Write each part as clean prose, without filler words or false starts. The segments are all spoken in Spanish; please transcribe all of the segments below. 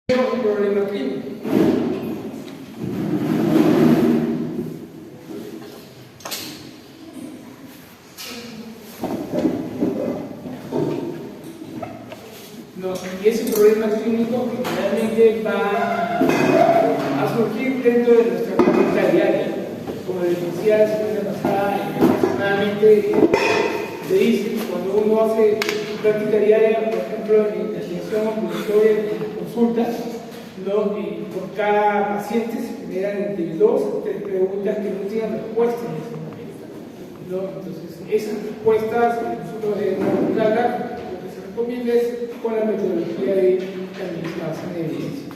un problema clínico. No, y ese problema clínico generalmente va a surgir dentro de nuestra práctica diaria. Como les decía la semana pasada, aproximadamente se dice que cuando uno hace su práctica diaria, por ejemplo, en la atención ambulatoria, en consultas, ¿no? Por cada paciente se generan entre 2 o 3 preguntas que no tienen respuesta en ese momento, ¿no? Entonces, esas respuestas nosotros debemos buscarlas. Lo que se recomienda es con la metodología de la medicina basada en evidencia.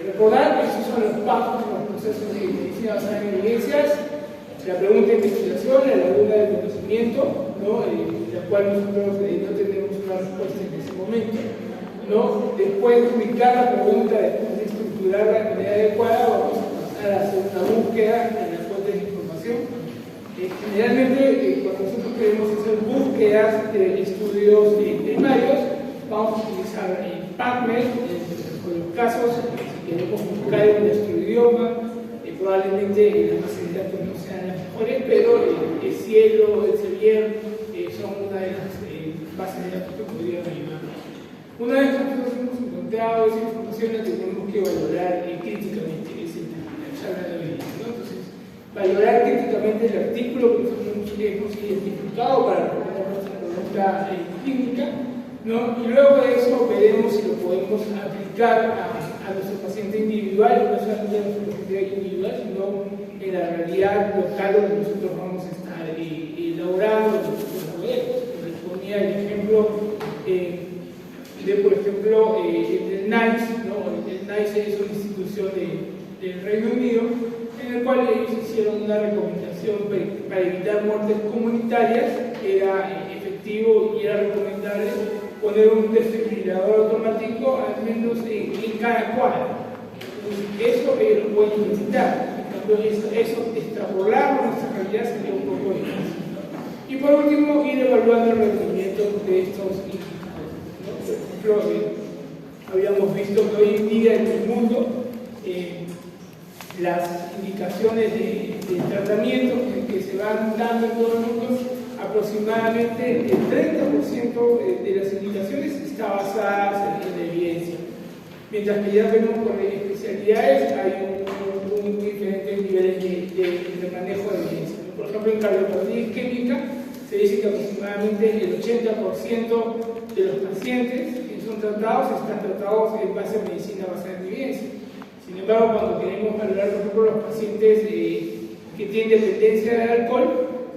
Recordar que esos son los pasos en los procesos de medicina basada en evidencias: la pregunta de investigación, la laguna de conocimiento, ¿no? La cual nosotros no tenemos una respuesta en ese momento, ¿no? Después de ubicar la pregunta, después de estructurarla de manera adecuada, vamos a pasar a hacer una búsqueda en las fuentes de información. Generalmente, cuando nosotros queremos hacer búsquedas de estudios primarios, vamos a utilizar PubMed. En los casos, si queremos buscar en nuestro idioma, probablemente las bases de datos no sean las mejores, pero el Cielo, el Sevier son una de las bases de datos que podrían ayudar. Una vez que nosotros hemos encontrado esa información, la tenemos que valorar críticamente, es la charla de hoy, ¿no? Entonces, valorar críticamente el artículo que nosotros hemos identificado para responder nuestra pregunta clínica, ¿no? Y luego de eso veremos si lo podemos aplicar a nuestro paciente individual, no solamente a nuestro paciente individual, sino en la realidad local donde nosotros vamos a estar elaborando nuestros modelos. Les ponía el ejemplo de, por ejemplo, el NICE, ¿no? El NICE es una institución del Reino Unido, en el cual ellos hicieron una recomendación para evitar muertes comunitarias. Era efectivo y era recomendable poner un desfibrilador automático al menos en cada cuadra. Eso lo pueden implementar. En cambio, eso extrapolarlo a nuestra realidad sería un poco difícil, ¿no? Y por último, ir evaluando el rendimiento de estos indicadores, ¿no? Por ejemplo, habíamos visto que hoy en día en el mundo las indicaciones de tratamiento que se van dando en todo el mundo, aproximadamente el 30% de las indicaciones está basada en la evidencia, mientras que ya vemos por especialidades hay un diferentes niveles de manejo de evidencia. Por ejemplo, en cardiopatía isquémica se dice que aproximadamente el 80% de los pacientes que son tratados están tratados en base a medicina basada en evidencia. Sin embargo, cuando queremos valorar, por ejemplo, los pacientes que tienen dependencia de alcohol,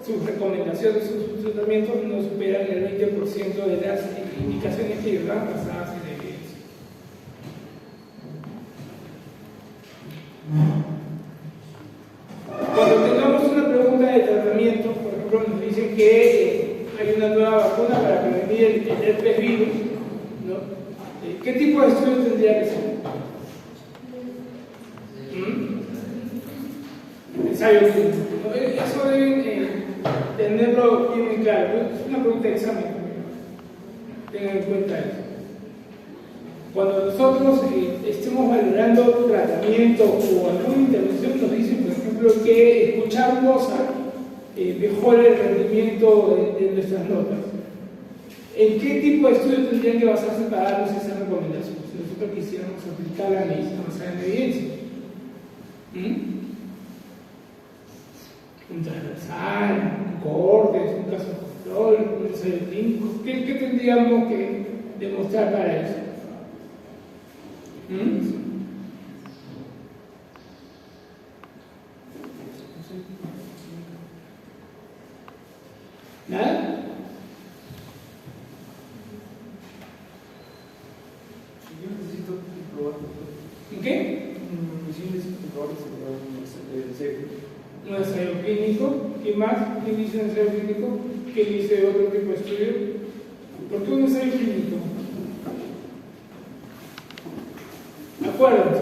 sus recomendaciones, sus tratamientos no superan el 20% de las indicaciones que ellos dan basadas en la evidencia. Cuando tengamos una pregunta de tratamiento, por ejemplo, nos dicen que hay una nueva vacuna para prevenir el herpes virus, ¿no? ¿Qué tipo de estudio tendría que ser? Ensayo clínico. Eso deben tenerlo bien muy claro. Es una pregunta de examen. Tengan en cuenta eso. Cuando nosotros estemos valorando tratamiento o alguna intervención, nos dicen, por ejemplo, que escuchar Mozart mejora el rendimiento de nuestras notas. ¿En qué tipo de estudio tendrían que basarse para darnos esa recomendación? Si nosotros quisiéramos aplicar la medicina basada en evidencia. Un transversal, un cortes, un caso de control, un ensayo clínico. ¿Qué tendríamos que demostrar para eso? ¿Nada? Yo necesito probar. ¿En qué? Sí, necesito probar el ensayo. Un ensayo clínico. ¿Qué más? ¿Quién dice un ensayo clínico? ¿Quién dice otro tipo de estudio? ¿Por qué un ensayo clínico? Acuérdense,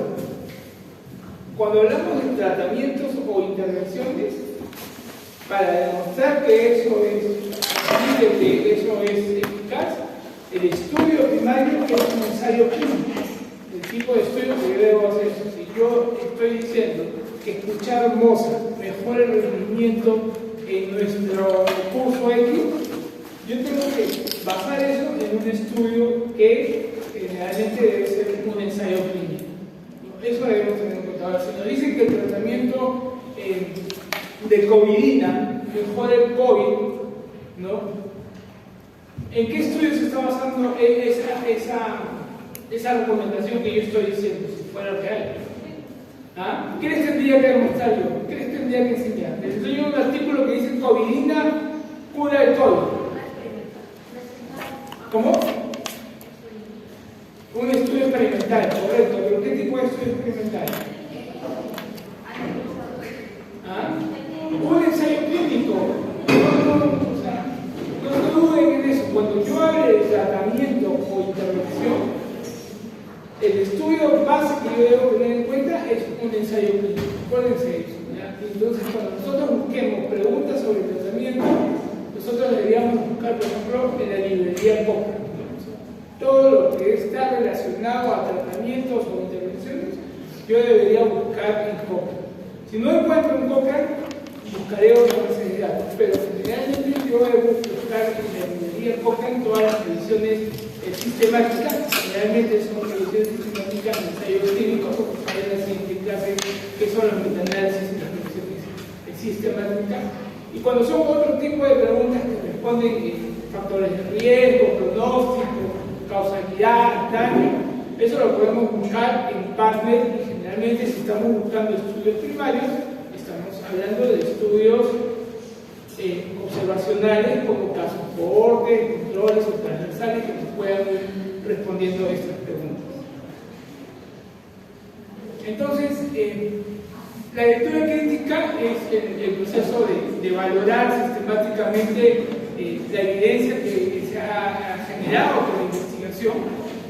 cuando hablamos de tratamientos o intervenciones, para demostrar que eso es posible, que eso es eficaz, el estudio primario es un ensayo clínico. El tipo de estudio que yo debo hacer. Si yo estoy diciendo que escuchar Mozart mejora el rendimiento en nuestro curso X, yo tengo que basar eso en un estudio que generalmente debe ser un ensayo clínico. Eso debemos tener en cuenta. Ahora, si nos dicen que el tratamiento de covidina mejora el COVID, ¿no? ¿En qué estudio se está basando esa recomendación que yo estoy diciendo, si fuera real? ¿Ah? ¿Qué les tendría que demostrar yo? ¿Qué les tendría que enseñar? Les doy un artículo que dice covidina cura el COVID. ¿Cómo? Un estudio experimental, correcto. ¿Pero qué tipo de estudio experimental? ¿Ah? Un ensayo clínico. No duden en eso. Cuando yo hable de tratamiento o intervención, el estudio base que yo debo tener en cuenta es un ensayo clínico. Acuérdense eso, ¿ya? Entonces, cuando nosotros busquemos preguntas sobre el tratamiento, nosotros deberíamos buscar, por ejemplo, en la librería Cochrane. Todo lo que está relacionado a tratamientos o intervenciones, yo debería buscar en Cochrane. Si no encuentro en Cochrane, buscaré otra base de datos, pero generalmente yo debo buscar en la librería Cochrane todas las revisiones sistemáticas. Generalmente son revisiones sistemáticas en ensayos clínicos, como en la siguiente clase, que son los metaanálisis y las revisiones sistemáticas. Y cuando son otro tipo de preguntas que responden factores de riesgo, pronóstico, causalidad, daño, eso lo podemos buscar en PubMed. Y generalmente, si estamos buscando estudios primarios, estamos hablando de estudios observacionales como casos cohortes, controles o transversales que nos puedan ir respondiendo a estas preguntas. Entonces, la lectura crítica es el proceso de valorar sistemáticamente la evidencia que se ha generado por la investigación,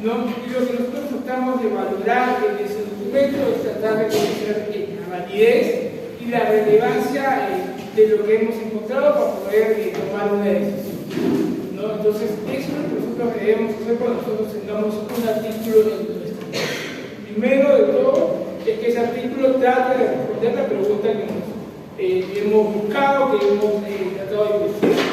¿no? Y lo que nosotros tratamos de valorar en ese documento es tratar de conocer la validez y la relevancia de lo que hemos encontrado para poder tomar una decisión, ¿no? Entonces, eso es lo que nosotros debemos hacer cuando nosotros tengamos un artículo en nuestro. Primero de todo, es que ese artículo trate de responder la pregunta que hemos buscado, que hemos tratado de investigar.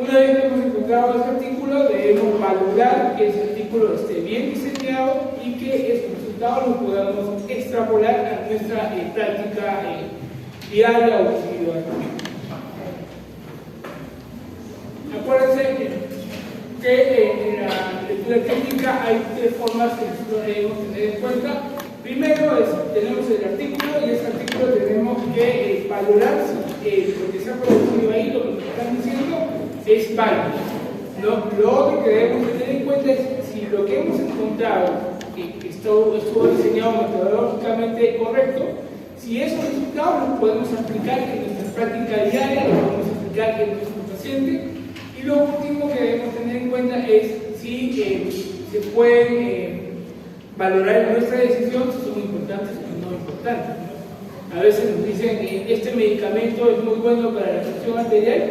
Una vez que hemos encontrado ese artículo, debemos valorar que ese artículo esté bien diseñado y que esos resultados los podamos extrapolar a nuestra práctica diaria o individual. Acuérdense que en la lectura crítica hay tres formas que nosotros debemos tener en cuenta. Primero tenemos el artículo, y ese artículo tenemos que valorar si lo que se ha producido ahí, lo que nos están diciendo, es válido, ¿no? Lo otro que debemos tener en cuenta es si lo que hemos encontrado, que estuvo diseñado metodológicamente correcto, si esos resultados los podemos aplicar en nuestra práctica diaria, los podemos aplicar en nuestro paciente. Y lo último que debemos tener en cuenta es si se pueden valorar en nuestra decisión si son importantes o no importantes, ¿no? A veces nos dicen que este medicamento es muy bueno para la presión arterial,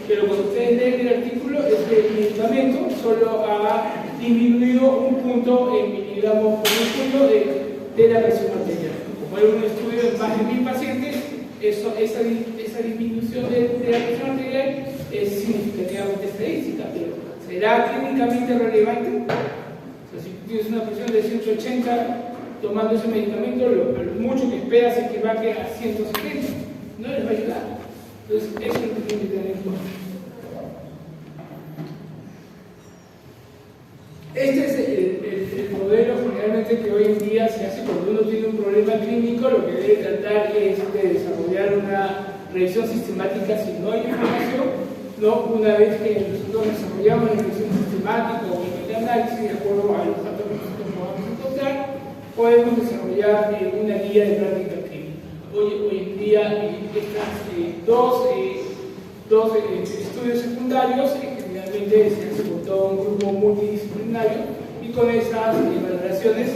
pero cuando ustedes leen el artículo, este medicamento solo ha disminuido un punto en miligramos por un punto de la presión arterial. Como hay un estudio en más de 1000 pacientes, esa disminución de la presión arterial es significativamente estadística, pero ¿será clínicamente relevante? O sea, si tienes una presión de 180 tomando ese medicamento, lo mucho que esperas es que baje a 170, no les va a ayudar. Entonces, eso es lo que tienen que tener en cuenta. Este es el modelo generalmente que hoy en día se hace cuando uno tiene un problema clínico. Lo que debe tratar es de desarrollar una revisión sistemática si no hay información, ¿no? Una vez que nosotros desarrollamos la revisión sistemática o el análisis de acuerdo a los datos que nosotros podamos encontrar, podemos desarrollar una guía de práctica clínica. Hoy en día estas dos estudios secundarios generalmente se hace con todo un grupo multidisciplinario, y con esas valoraciones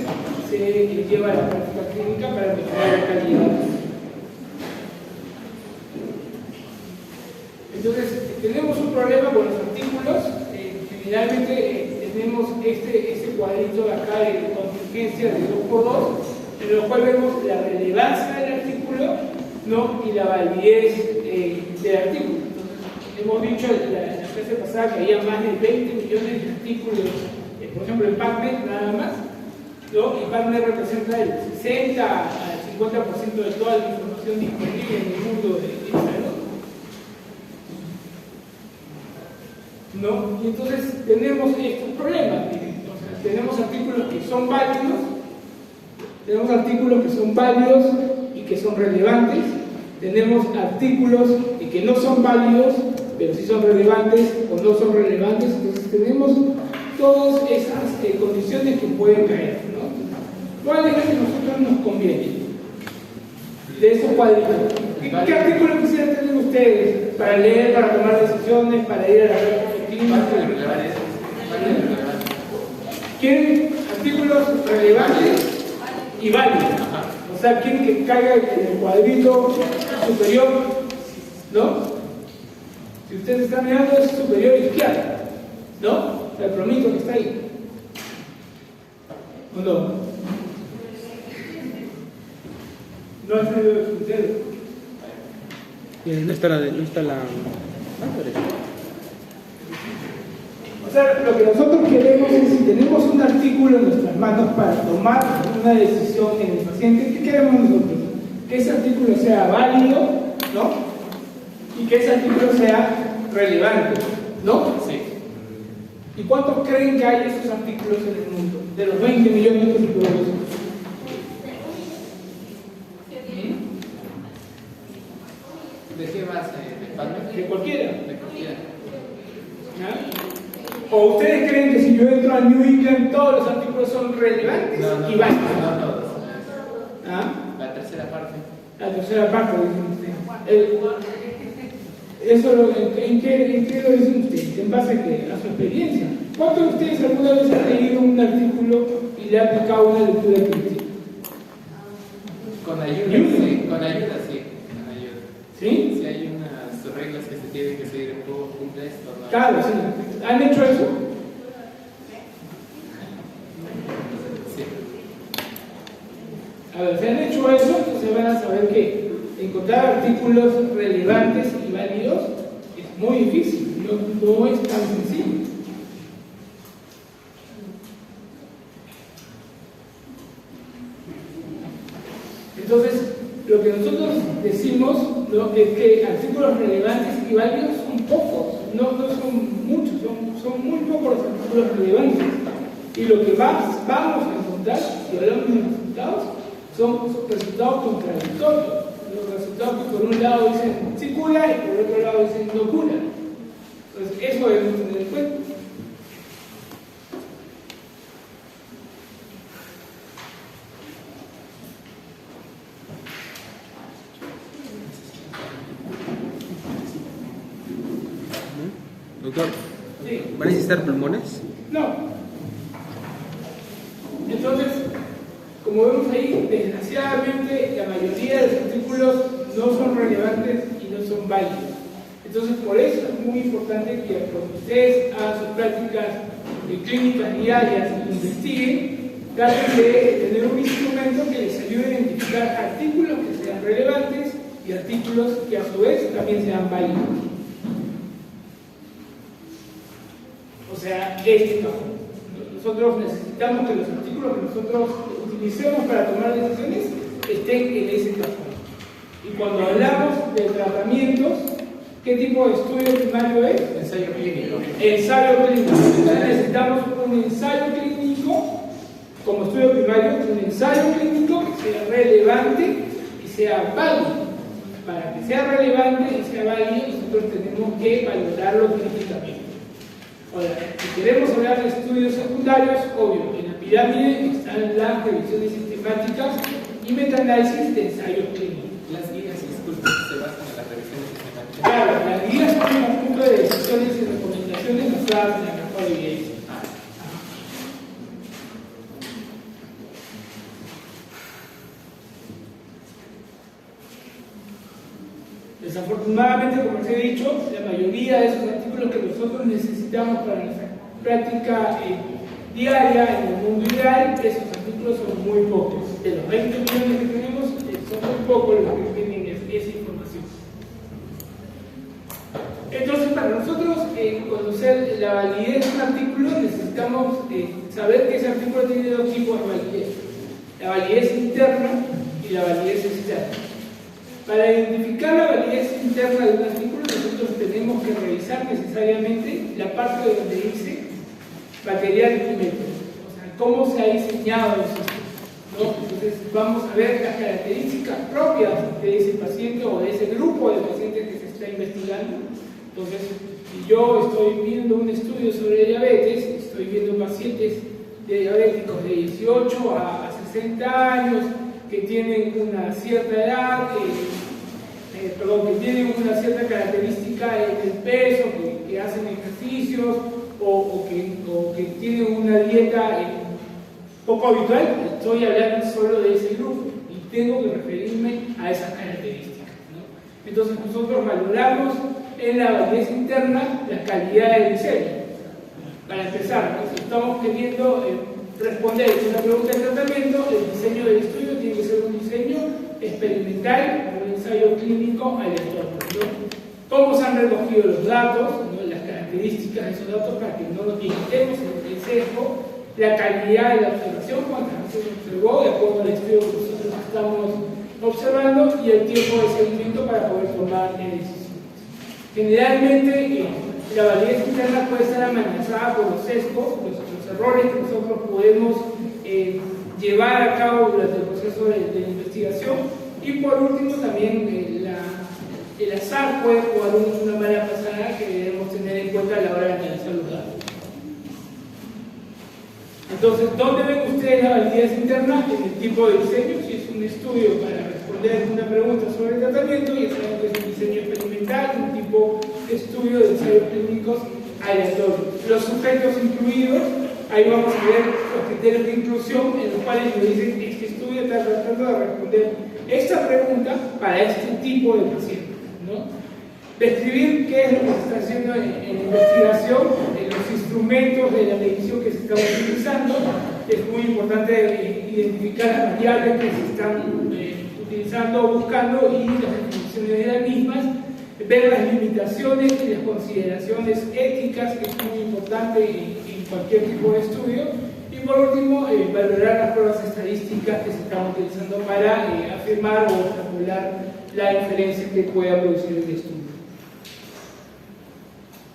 se lleva a la práctica clínica para mejorar la calidad. Entonces, tenemos un problema con los artículos. Generalmente tenemos este cuadrito de acá de contingencia de 2×2, en el cual vemos la relevancia del artículo, ¿no? Y la validez del artículo. Entonces, hemos dicho en la clase pasada que había más de 20 millones de artículos, por ejemplo en PubMed nada más, ¿no? Y PubMed representa el 60 al 50% de toda la información disponible en el mundo de salud, ¿no? Y entonces tenemos estos problemas. Entonces, tenemos artículos que son válidos y que son relevantes. Tenemos artículos que no son válidos, pero sí son relevantes o no son relevantes. Entonces tenemos todas esas condiciones que pueden caer, ¿no? ¿Cuál es la que a nosotros nos conviene? De esos cuadritos. ¿Qué artículos quisieran tener ustedes para leer, para tomar decisiones, para ir a la red efectiva? ¿Quieren artículos relevantes y válidos? O sea, quieren que caiga en el cuadrito superior, ¿no? Si ustedes están mirando, es superior izquierda, ¿no? O sea, el plomito que está ahí. ¿O no? No ha salido de ustedes. No está la... O sea, lo que nosotros queremos es, si tenemos un artículo en nuestras manos para tomar una decisión en el paciente, ¿qué queremos nosotros? Que ese artículo sea válido, ¿no? Y que ese artículo sea relevante, ¿no? Sí. ¿Y cuántos creen que hay esos artículos en el mundo? De los 20 millones de artículos. ¿De qué más? ¿De PubMed? De cualquiera. De cualquiera. ¿Ah? ¿O ustedes creen que si yo entro a New England todos los artículos son relevantes y válidos? No todos. ¿Ah? La tercera parte. La tercera parte, dicen ustedes. ¿En qué lo dicen ustedes? ¿En base a qué? A su experiencia. ¿Cuántos de ustedes alguna vez han leído un artículo y le han aplicado una lectura crítica? Con ayuda, sí. Con ayuda, sí. Con ayuda. ¿Sí? Sí, hay unas reglas que se tienen que seguir en todo cumple esto, ¿no? Claro, sí. ¿Han hecho eso? Sí. A ver, si han hecho eso, entonces van a saber que encontrar artículos relevantes y válidos es muy difícil, no es tan sencillo. Entonces, lo que nosotros decimos, ¿no?, es que artículos relevantes y válidos son pocos, no son muchos, son muy pocos los artículos relevantes. Y lo que más vamos a encontrar, si hablamos de resultados, son resultados contradictorios. Los resultados que por un lado dicen sí cura y por otro lado dicen no cura. Entonces, eso debemos tener en cuenta. Doctor, Sí. ¿van a necesitar pulmones? No. Entonces, como vemos ahí, desgraciadamente la mayoría de los artículos no son relevantes y no son válidos. Entonces, por eso es muy importante que cuando ustedes hagan sus prácticas clínicas diarias y investiguen, traten de tener un instrumento que les ayude a identificar artículos que sean relevantes y artículos que a su vez también sean válidos. O sea, este cajón. Nosotros necesitamos que los artículos que nosotros utilicemos para tomar decisiones estén en ese cajón. Y cuando hablamos de tratamientos, ¿qué tipo de estudio primario es? Ensayo clínico. Ensayo clínico. Entonces necesitamos un ensayo clínico como estudio primario, un ensayo clínico que sea relevante y sea válido. Para que sea relevante y sea válido, nosotros tenemos que valorarlo clínicamente. Ahora, si queremos hablar de estudios secundarios, obvio, en la pirámide están las revisiones sistemáticas y metaanálisis de ensayos clínicos. Las guías, disculpe, se basan en las revisiones sistemáticas. Claro, las guías son un conjunto de decisiones y recomendaciones basadas en la mejor evidencia. Desafortunadamente, como les he dicho, la mayoría de esos artículos que nosotros necesitamos para nuestra práctica diaria en el mundo ideal, esos artículos son muy pocos. De los 20 millones que tenemos, son muy pocos los que tienen esa información. Entonces, para nosotros conocer la validez de un artículo, necesitamos saber que ese artículo tiene dos tipos de validez: la validez interna y la validez externa. Para identificar la validez interna de un artículo, nosotros tenemos que revisar necesariamente la parte donde dice material y método, o sea, cómo se ha diseñado el sistema, ¿no? Entonces, vamos a ver las características propias de ese paciente o de ese grupo de pacientes que se está investigando. Entonces, si yo estoy viendo un estudio sobre diabetes, estoy viendo pacientes diabéticos de 18 a 60 años que tienen una cierta edad, que tienen una cierta característica en el peso, que hacen ejercicios o que tienen una dieta poco habitual. Estoy hablando solo de ese grupo y tengo que referirme a esas características, ¿no? Entonces, nosotros valoramos en la validez interna la calidad del diseño. Para empezar, ¿no? Si estamos queriendo responder una pregunta de tratamiento, el diseño del estudio tiene que ser un diseño experimental, un ensayo clínico aleatorio, ¿no? Cómo se han recogido los datos, ¿no? Las características de esos datos para que no nos limitemos en el sesgo, la calidad de la observación, cuántas veces se observó de acuerdo al estudio que nosotros estamos observando, y el tiempo de seguimiento para poder tomar decisiones. Generalmente, la validez interna puede estar amenazada por los sesgos, los errores que nosotros podemos llevar a cabo durante el proceso de investigación, y por último también el azar puede jugar una mala pasada que debemos tener en cuenta a la hora de analizar los datos. Entonces, ¿dónde ven ustedes la validez interna? En el tipo de diseño. Si es un estudio para responder una pregunta sobre el tratamiento, ya saben que es un diseño experimental, un tipo de estudio de ensayos clínicos aleatorios. Los sujetos incluidos, ahí vamos a ver los criterios de inclusión en los cuales nos dicen este estudio está tratando de responder esta pregunta para este tipo de pacientes, ¿no? Describir qué es lo que se está haciendo en investigación, en los instrumentos de la medición que se están utilizando. Es muy importante identificar las variables que se están utilizando o buscando y las definiciones de las mismas, ver las limitaciones y las consideraciones éticas, que es muy importante en cualquier tipo de estudio, y por último, valorar las pruebas estadísticas que se están utilizando para afirmar o extrapolar la inferencia que pueda producir el estudio.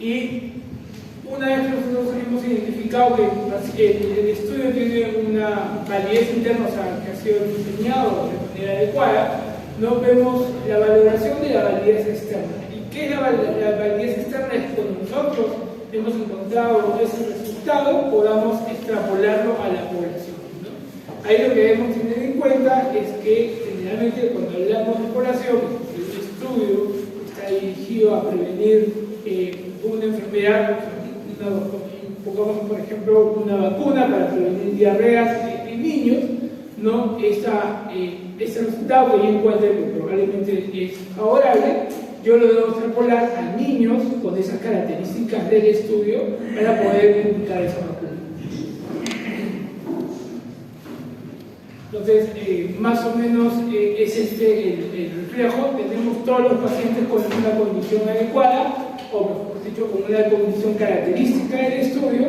Y una vez que nosotros hemos identificado que el estudio tiene una validez interna, o sea, que ha sido diseñado de manera adecuada, no vemos la valoración de la validez externa. ¿Y qué es la validez externa? Es cuando nosotros hemos encontrado ese resultado, podamos extrapolarlo a la población, ¿no? Ahí lo que debemos tener en cuenta es que generalmente cuando hablamos de población, el estudio está dirigido a prevenir una enfermedad, pongamos por ejemplo una vacuna para prevenir diarreas en niños, ¿no? Ese resultado que yo encuentro que probablemente es favorable, yo lo debo extrapolar a niños con esas características del estudio para poder indicar esa vacuna. Entonces, más o menos es el reflejo. Tenemos todos los pacientes con una condición adecuada, o mejor dicho, con una condición característica del estudio.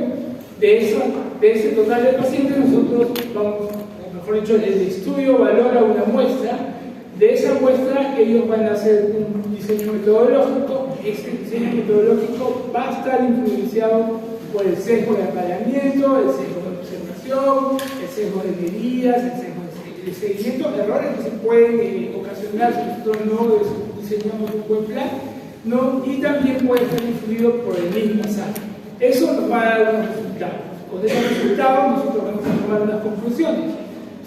De ese total de pacientes, nosotros vamos, o mejor dicho, el estudio valora una muestra. De esa muestra, ellos van a hacer un diseño metodológico. Ese diseño metodológico va a estar influenciado por el sesgo de apalancamiento, el sesgo de observación, el sesgo de medidas, el sesgo de seguimiento, errores que se pueden ocasionar si nosotros no diseñamos un buen plan, ¿no? Y también puede estar influido por el mismo azar. Eso nos va a dar unos resultados. Con esos resultados nosotros vamos a tomar unas conclusiones.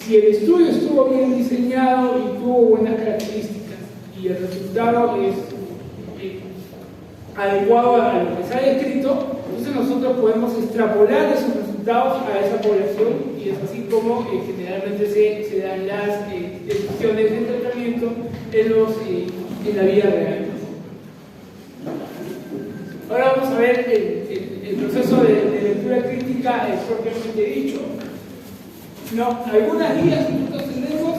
Si el estudio estuvo bien diseñado y tuvo buenas características y el resultado es adecuado a lo que se ha descrito, entonces nosotros podemos extrapolar esos resultados a esa población, y es así como generalmente se dan las decisiones de tratamiento en la vida real. Ahora vamos a ver el proceso de lectura crítica clínica propiamente dicho. No, algunas guías que nosotros tenemos,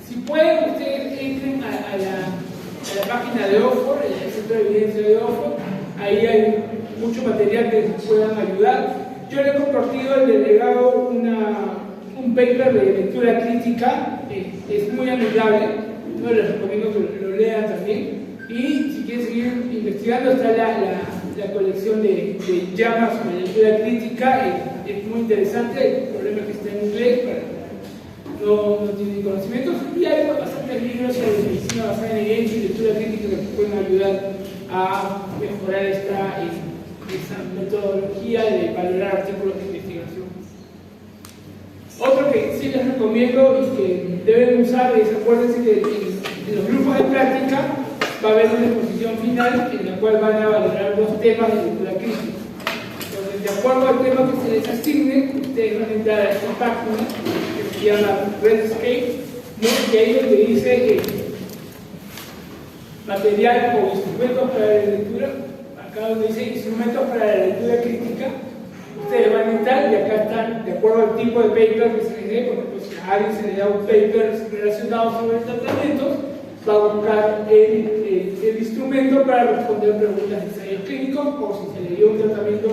si pueden, ustedes entren a la página de Oxford, el Centro de Evidencia de Oxford, ahí hay mucho material que les puedan ayudar. Yo le he compartido al delegado un paper de lectura crítica, es muy amigable, no les recomiendo que lo lean también. Y si quieren seguir investigando, está la colección de llamas sobre lectura crítica, es muy interesante. El problema es que está en inglés, no tienen conocimientos, y hay bastantes libros sobre medicina basada en evidencia y lectura crítica que pueden ayudar a mejorar esa metodología de valorar artículos de investigación. Otro que sí les recomiendo y que deben usar es, acuérdense que en los grupos de práctica va a haber una exposición final en la cual van a valorar dos temas de lectura crítica. Entonces, de acuerdo al tema que se les asigne, ustedes van a entrar a esta página que se llama Redscape, ¿no? Y ahí donde dice material o instrumentos para la lectura, acá donde dice instrumentos para la lectura crítica, ustedes van a entrar y acá están, de acuerdo al tipo de paper que se les dé. Por ejemplo, si a alguien se le da un paper relacionado sobre tratamientos, va a buscar el instrumento para responder preguntas de ensayos clínicos, o si se le dio un tratamiento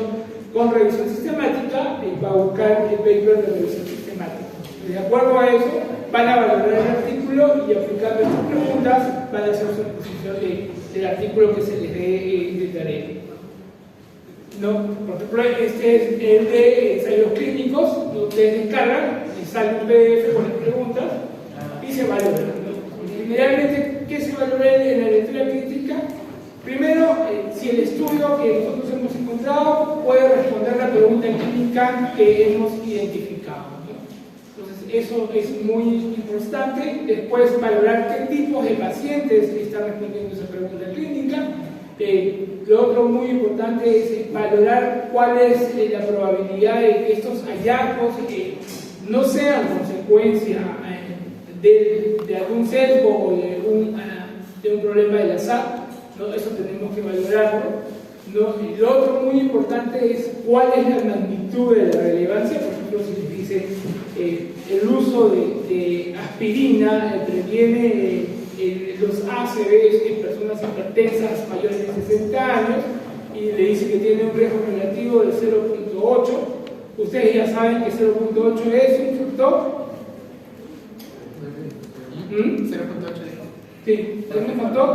con revisión sistemática, va a buscar el paper de revisión sistemática. De acuerdo a eso, van a valorar el artículo y aplicando estas preguntas van a hacer su exposición del artículo que se les dé de tarea. ¿No? Por ejemplo, este es el de ensayos clínicos, lo ustedes descargan, les sale un PDF con las preguntas y se valora. Generalmente, ¿qué se valora en la lectura crítica? Primero, si el estudio que nosotros hemos encontrado puede responder la pregunta clínica que hemos identificado, ¿no? Entonces, eso es muy importante. Después, valorar qué tipos de pacientes están respondiendo esa pregunta clínica. Lo otro muy importante es valorar cuál es la probabilidad de que estos hallazgos no sean consecuencia de algún sesgo o de un problema del azar, ¿no? Eso tenemos que valorarlo, ¿no? Y lo otro muy importante es cuál es la magnitud de la relevancia. Por ejemplo, si les dice el uso de aspirina previene los ACVs en personas hipertensas mayores de 60 años y le dice que tiene un riesgo relativo de 0.8, ustedes ya saben que 0.8 es un factor. 0.8 Sí, ¿es un factor?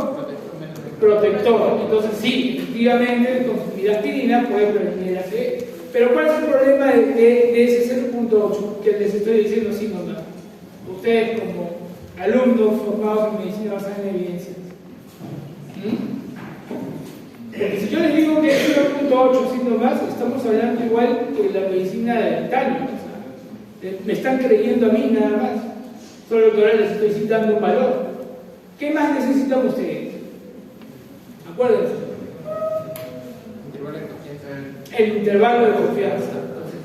Protector. Entonces sí, efectivamente consumir aspirina puede prevenir ACV. Pero ¿cuál es el problema de ese 0.8 que les estoy diciendo así nomás? Ustedes como alumnos formados en medicina basada en evidencias. Porque si yo les digo que es 0.8 así nomás, estamos hablando igual que la medicina de antaño. O sea, me están creyendo a mí nada más. Solo que ahora les estoy citando un valor. ¿Qué más necesitan ustedes? Acuérdense. El intervalo de confianza. Entonces,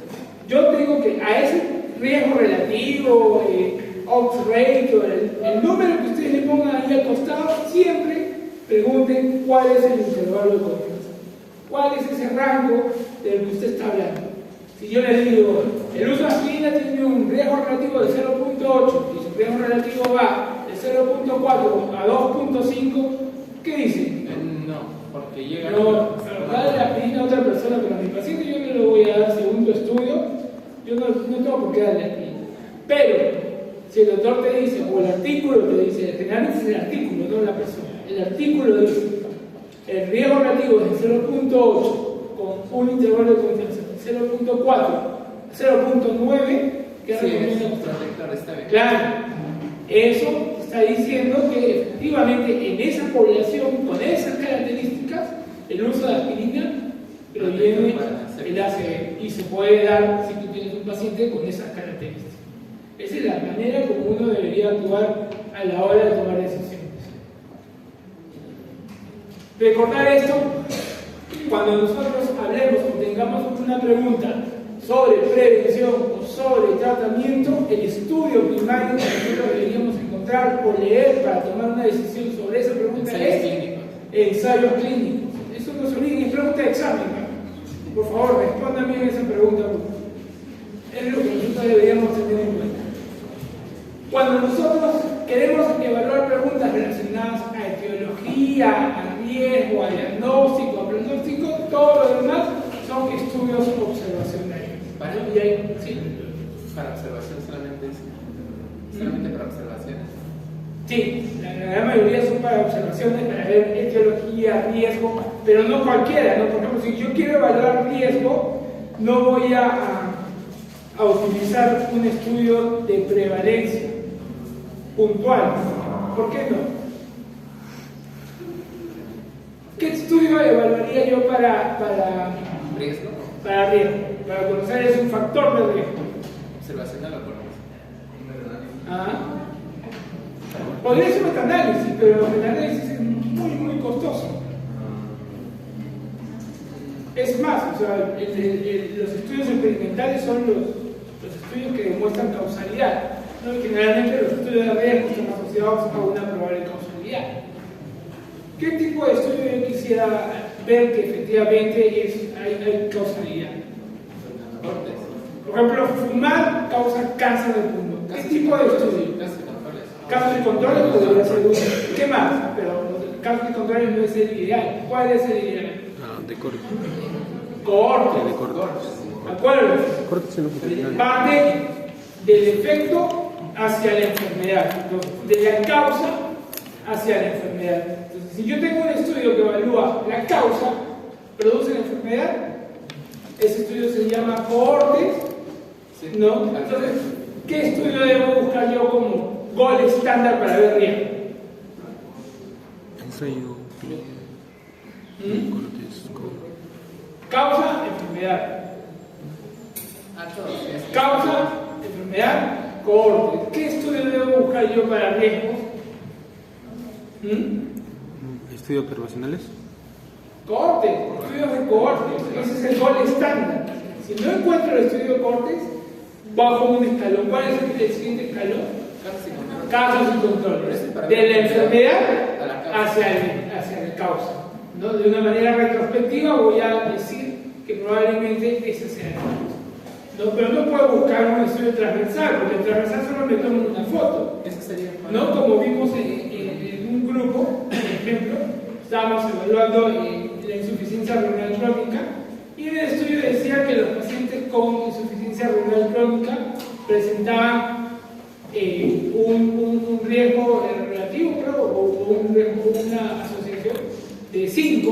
yo digo que a ese riesgo relativo, odds rate, o el número que ustedes le pongan ahí al costado, siempre pregunten cuál es el intervalo de confianza. ¿Cuál es ese rango del que usted está hablando? Si yo les digo, el uso de aspirina tiene un riesgo relativo de 0.8 y su riesgo relativo va de 0.4 a 2.5, ¿qué dicen? No, porque llega No, darle la aspirina a otra persona, pero a mi paciente yo no le voy a dar segundo estudio, yo no tengo por qué darle aspirina. Pero, si el doctor te dice, o el artículo te dice, generalmente es el artículo, no la persona, el artículo dice, el riesgo relativo es de 0.8 con un intervalo de confianza de 0.4, 0.9, que recomienda protector, está bien. Claro, eso está diciendo que efectivamente en esa población, con esas características, el uso de aspirina previene el ACV y se puede dar si tú tienes un paciente con esas características. Esa es la manera como uno debería actuar a la hora de tomar decisiones. Recordar esto, cuando nosotros hablemos o tengamos una pregunta sobre prevención o sobre tratamiento, el estudio primario que nosotros deberíamos encontrar o leer para tomar una decisión sobre esa pregunta es ensayos clínicos. Eso no se olviden, es pregunta de examen, ¿no? Por favor, respóndame a esa pregunta. Es lo que nosotros deberíamos tener en cuenta. Cuando nosotros queremos evaluar preguntas relacionadas a etiología, a riesgo, a diagnóstico, a pronóstico, todo lo demás son estudios observacionales. ¿Sí? Para observación solamente para observaciones. Sí, la gran mayoría son para observaciones, para ver etiología, riesgo, pero no cualquiera, ¿no? Por ejemplo, si yo quiero evaluar riesgo, no voy a utilizar un estudio de prevalencia puntual. ¿Por qué no? ¿Qué estudio evaluaría yo para ¿Riesgo? Para riesgo, para conocer es un factor de riesgo. Observacional o por Podría ser metaanálisis, pero el metanálisis es muy costoso. Es más, o sea, los estudios experimentales son los estudios que demuestran causalidad, ¿no? Generalmente los estudios de riesgo están asociados a una probable causalidad. ¿Qué tipo de estudio yo quisiera ver que efectivamente hay causalidad? Por ejemplo, fumar causa cáncer de pulmón. ¿Qué tipo de estudio? Casos de controles podría ser uno. ¿Qué más? Pero casos de controles no es el ideal. ¿Cuál es el ideal? De corte. Cohortes. De corte. Acuérdense. Corte longitudinal. Parte del efecto hacia la enfermedad. Entonces, de la causa hacia la enfermedad. Entonces, si yo tengo un estudio que evalúa la causa, produce la enfermedad, ese estudio se llama cohortes, ¿no? Entonces, ¿qué estudio debo buscar yo como gol estándar para ver riesgo? Ensayo. Causa, enfermedad. Causa, enfermedad, cohortes. ¿Qué estudio debo buscar yo para riesgos? ¿Estudios observacionales? Cohortes, estudios de cohortes. Ese es el gol estándar. Si no encuentro el estudio de cohortes, bajo un escalón. ¿Cuál es el siguiente escalón? Casos y controles. De la enfermedad hacia la causa, ¿no? De una manera retrospectiva voy a decir que probablemente ese sea el caso, ¿no? Pero no puedo buscar un estudio transversal, porque el transversal solo me toma una foto, ¿no? Como vimos en un grupo, por ejemplo, estábamos evaluando la insuficiencia renal crónica, y en el estudio decía que los pacientes con insuficiencia renal crónica presentaban un riesgo relativo, creo, o una asociación de 5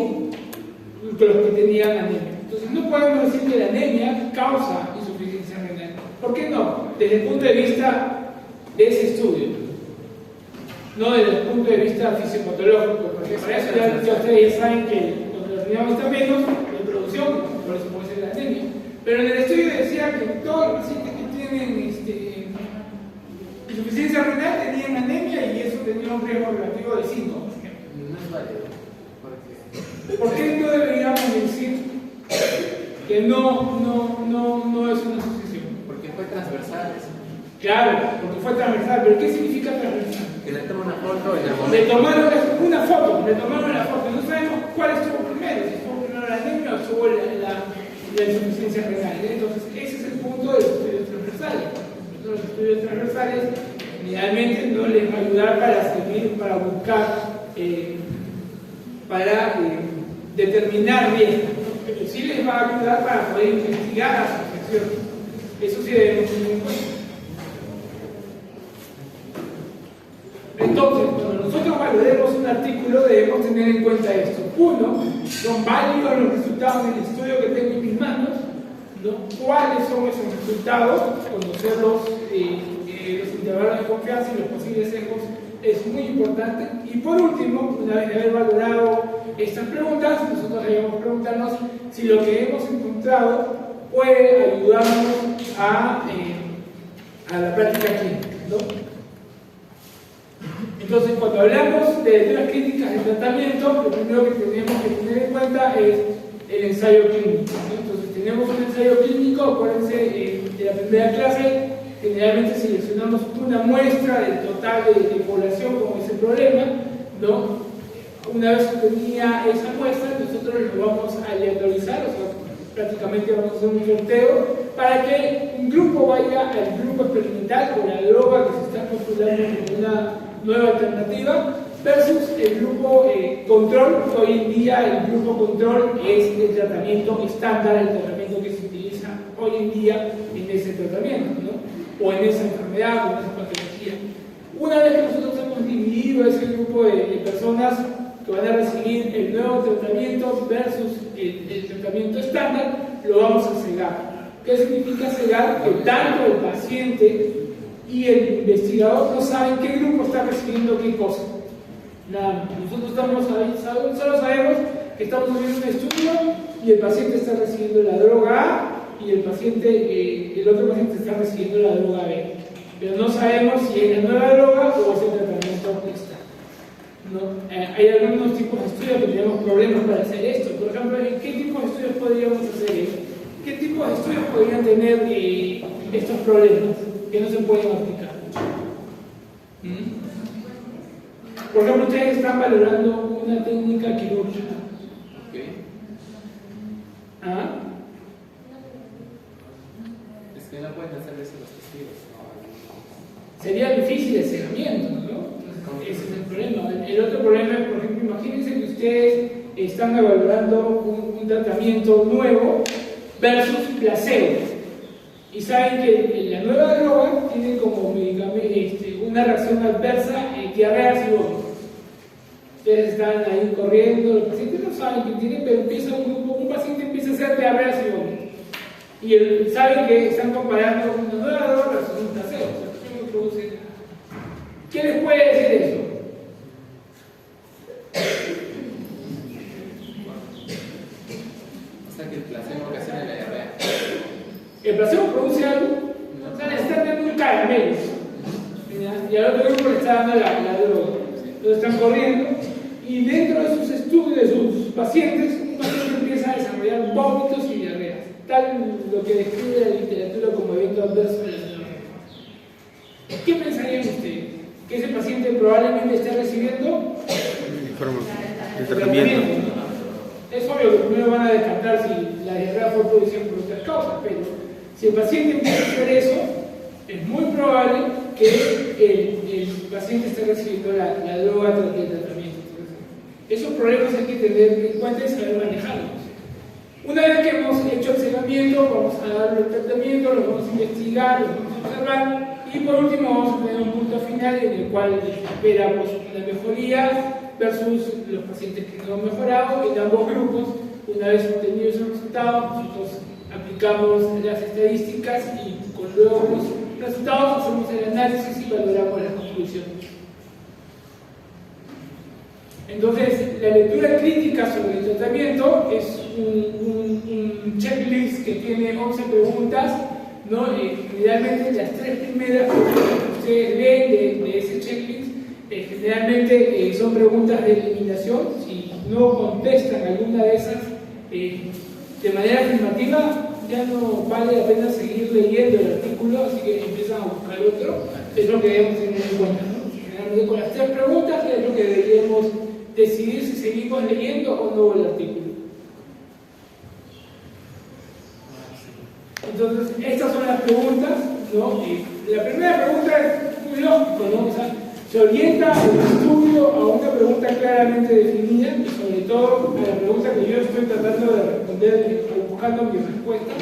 con los que tenían anemia. Entonces no podemos decir que la anemia causa insuficiencia renal. ¿Por qué no? Desde el punto de vista de ese estudio, no desde el punto de vista fisiopatológico, porque para eso ya ustedes ya saben que cuando los riñones están menos, de producción, por eso puede ser la anemia. Pero en el estudio decía que todos los pacientes que tienen insuficiencia renal tenían anemia y eso tenía un riesgo relativo de 5, por ejemplo. No es válido. ¿Por qué no deberíamos decir que no es una asociación? Porque fue transversal eso. Claro, porque fue transversal, pero ¿qué significa transversal? Que le toma una foto en el momento. Le tomaron una foto, no sabemos cuál estuvo primero, si estuvo primero la anemia o estuvo la insuficiencia renal. Entonces, ese es el punto de los estudios transversales. Los estudios transversales generalmente no les va a ayudar para buscar, para determinar riesgos, pero sí les va a ayudar para poder investigar asociaciones. Eso sí debemos tener en cuenta. Entonces, cuando nosotros valoremos un artículo, debemos tener en cuenta esto. Uno, ¿son válidos los resultados del estudio que tengo en mis manos? ¿No? ¿Cuáles son esos resultados? Conocer los intervalos de confianza y los posibles sesgos es muy importante. Y por último, una vez de haber valorado estas preguntas, nosotros debemos preguntarnos si lo que hemos encontrado puede ayudarnos a la práctica clínica, ¿no? Entonces, cuando hablamos de lecturas clínicas de tratamiento, lo primero que tenemos que tener en cuenta es el ensayo clínico, ¿no? Entonces, tenemos un ensayo clínico, acuérdense de la primera clase, generalmente seleccionamos una muestra del total de población con ese problema, ¿no? Una vez obtenida esa muestra, nosotros lo vamos a aleatorizar, o sea, prácticamente vamos a hacer un sorteo para que un grupo vaya al grupo experimental con la droga que se está postulando como una nueva alternativa versus el grupo control, que hoy en día el grupo control es el tratamiento estándar, el tratamiento que se utiliza hoy en día en ese tratamiento, ¿no? O en esa enfermedad o en esa patología. Una vez que nosotros hemos dividido ese grupo de personas que van a recibir el nuevo tratamiento versus el tratamiento estándar, lo vamos a cegar. ¿Qué significa cegar? Que tanto el paciente y el investigador no saben qué grupo está recibiendo qué cosa. Nada, nosotros estamos ahí, solo sabemos que estamos haciendo un estudio y el paciente está recibiendo la droga A y el otro paciente está recibiendo la droga B. Pero no sabemos si es la nueva droga o es el tratamiento que está. ¿No? Hay algunos tipos de estudios que tenemos problemas para hacer esto. Por ejemplo, ¿en qué tipo de estudios podríamos hacer esto? ¿Qué tipo de estudios podrían tener estos problemas que no se pueden aplicar? Por ejemplo, ustedes están valorando una técnica quirúrgica. ¿Ah? Es que no pueden hacer eso los testigos. Sería difícil el cegamiento, ¿no? Ese es el problema. El otro problema es, por ejemplo, imagínense que ustedes están evaluando un tratamiento nuevo versus placebo. Y saben que la nueva droga tiene como medicamento una reacción adversa, diarreas y vómitos. Ustedes están ahí corriendo, los pacientes no saben qué tiene, pero un paciente empieza a hacer diarreas y vómitos. Y saben que están comparando una nueva droga versus un placebo. ¿Qué les puede decir eso? O sea que el placebo ocasiona la diarrea. El placebo produce algo, o sea, le están dando un caramelo, y al otro grupo le está dando la droga. Entonces están corriendo, y dentro de sus estudios, de sus pacientes, un paciente empieza a desarrollar vómitos y diarreas, tal lo que describe la literatura como evento adverso de la diarrea. ¿Qué pensarían ustedes? ¿Que ese paciente probablemente esté recibiendo el tratamiento? Es obvio que primero van a descartar si la diarrea fue producida por otras causas, pero si el paciente empieza a hacer eso, es muy probable que el paciente esté recibiendo la droga de tratamiento. Esos problemas hay que tener en cuenta y saber manejarlos. Una vez que hemos hecho el cegamiento, vamos a darle el tratamiento, lo vamos a investigar, lo vamos a observar y por último vamos a tener un punto final en el cual esperamos una mejoría versus los pacientes que no han mejorado. En ambos grupos, una vez obtenido esos resultados, nosotros aplicamos las estadísticas y con luego los resultados hacemos el análisis y valoramos las conclusiones. Entonces, la lectura crítica sobre el tratamiento es un checklist que tiene 11 preguntas, ¿no? Generalmente las 3 primeras preguntas que ustedes leen de ese checklist generalmente son preguntas de eliminación. Si no contestan alguna de esas de manera afirmativa, ya no vale la pena seguir leyendo el artículo, así que empiezan a buscar otro. Es lo que debemos tener en cuenta, ¿no? Generalmente con las 3 preguntas es lo que deberíamos decidir si seguimos leyendo o no el artículo. Entonces, estas son las preguntas, ¿no? La primera pregunta es muy lógico, ¿no? O sea, se orienta el estudio a una pregunta claramente definida y sobre todo a la pregunta que yo estoy tratando de responder o buscando mi respuesta.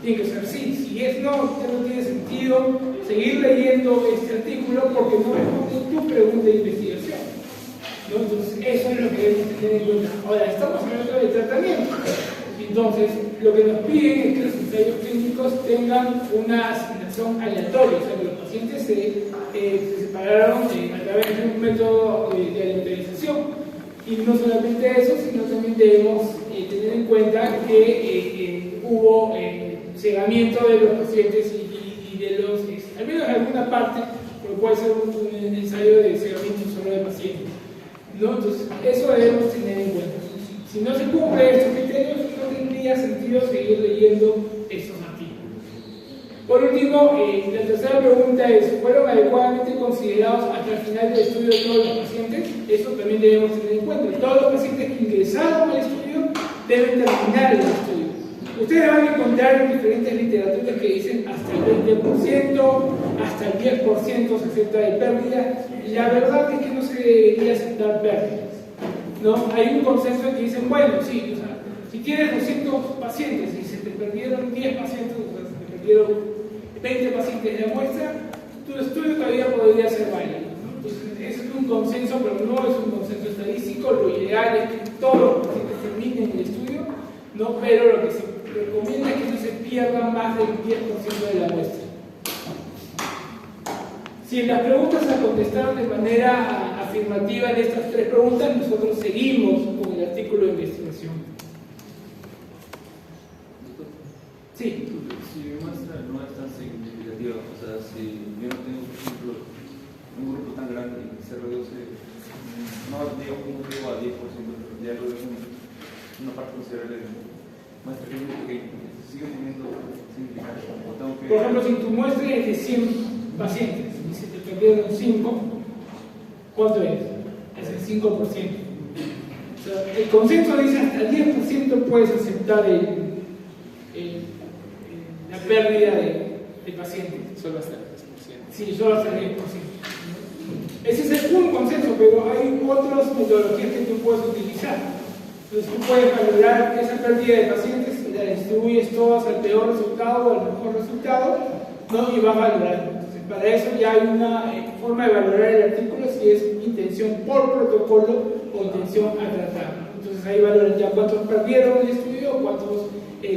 Tiene que ser sí. Si es no, ya no tiene sentido seguir leyendo este artículo porque no responde tu pregunta de investigación, ¿no? Entonces, eso es lo que debemos tener en cuenta. Ahora, estamos hablando de tratamiento. Entonces, lo que nos piden es que los ensayos clínicos tengan una asignación aleatoria, o sea, que los pacientes se separaron a través de un método de aleatorización. Y no solamente eso, sino también debemos tener en cuenta que hubo cegamiento de los pacientes y de los, al menos en alguna parte, porque puede ser un ensayo de cegamiento solo de pacientes, ¿no? Entonces, eso debemos tener en cuenta. Si no se cumplen estos criterios, no tendría sentido seguir leyendo estos artículos. Por último, la tercera pregunta es: ¿fueron adecuadamente considerados hasta el final del estudio de todos los pacientes? Eso también debemos tener en cuenta. Todos los pacientes que ingresaron al estudio deben terminar el estudio. Ustedes van a encontrar en diferentes literaturas que dicen hasta el 20%, hasta el 10% se acepta de pérdida, y la verdad es que no se debería aceptar pérdidas, ¿no? Hay un consenso que dicen, bueno, sí, o sea, si tienes 200 pacientes y se te perdieron 10 pacientes, o sea, se te perdieron 20 pacientes de la muestra, tu estudio todavía podría ser válido, ¿no? Entonces, ese es un consenso, pero no es un consenso estadístico. Lo ideal es que todos los pacientes terminen el estudio, ¿no? Pero lo que se recomienda es que no se pierda más del 10% de la muestra. Si en las preguntas se contestaron de manera afirmativa en estas tres preguntas, nosotros seguimos con el artículo de investigación. Sí. Si mi muestra no es tan significativa, o sea, si yo no tengo, por ejemplo, un grupo tan grande y se reduce, no digo a 10%, pero ya lo dejo en una parte considerable de muestra que es muy pequeña, sigue teniendo significancia. Por ejemplo, si tu muestra es de 100 pacientes y se te perdieron 5, ¿cuánto es? Es el 5%. O sea, el consenso dice hasta el 10% puedes aceptar la pérdida de pacientes. Solo hasta el 10%. Sí, solo hasta el 10%. Ese es un consenso, pero hay otras metodologías que tú puedes utilizar. Entonces tú puedes valorar esa pérdida de pacientes y la distribuyes todas al peor resultado o al mejor resultado, ¿no? Y vas valorando. Entonces, para eso ya hay una forma de valorar el artículo, si es intención por protocolo o intención a tratar. Entonces ahí valoran ya cuántos perdieron el estudio, cuántos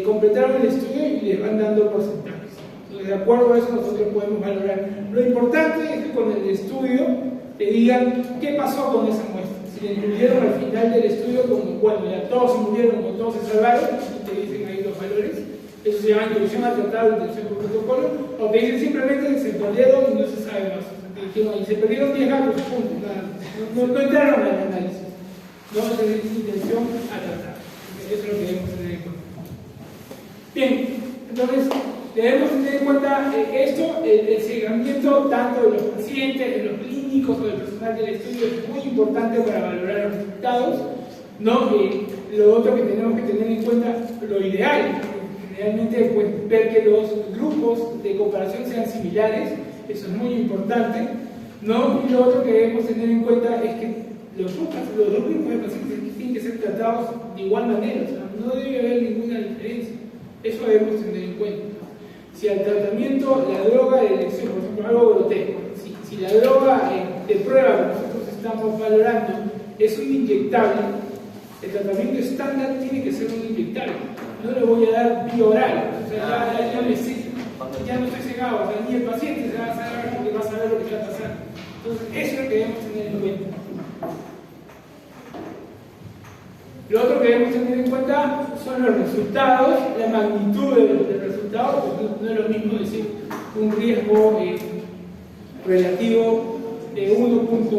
completaron el estudio y les van dando porcentajes. Entonces, de acuerdo a eso nosotros podemos valorar. Lo importante es que con el estudio te digan qué pasó con esa muestra. Si le incluyeron al final del estudio como, bueno, ya todos se murieron o todos se salvaron, y te dicen ahí los valores, eso se llama introducción al tratado de intención por protocolo, o te dicen simplemente que se perdieron y no se sabe más. O sea, te dijeron, y se perdieron 10 gatos, punto, nada. No entraron al análisis. No va a tener intención a tratar. Eso es lo que debemos tener en cuenta. Bien, entonces debemos tener en cuenta esto, el seguimiento tanto de los pacientes, de los clínicos o del personal del estudio es muy importante para valorar los resultados, ¿no? Lo otro que tenemos que tener en cuenta, lo ideal, generalmente pues, ver que los grupos de comparación sean similares, eso es muy importante, ¿no? Y lo otro que debemos tener en cuenta es que los dos grupos de pacientes tienen que ser tratados de igual manera, o sea, no debe haber ninguna diferencia, eso debemos tener en cuenta. Si al tratamiento, la droga de elección, por ejemplo, algo grotesco, si la droga de prueba que nosotros estamos valorando es un inyectable, el tratamiento estándar tiene que ser un inyectable. No le voy a dar vía oral, o sea, ya no estoy cegado, o sea, ni el paciente se va a saber porque va a saber lo que está pasando. Entonces, eso es lo que debemos tener en cuenta. Lo otro que debemos tener en cuenta son los resultados, la magnitud del resultado, porque no es lo mismo decir un riesgo relativo de 1.2,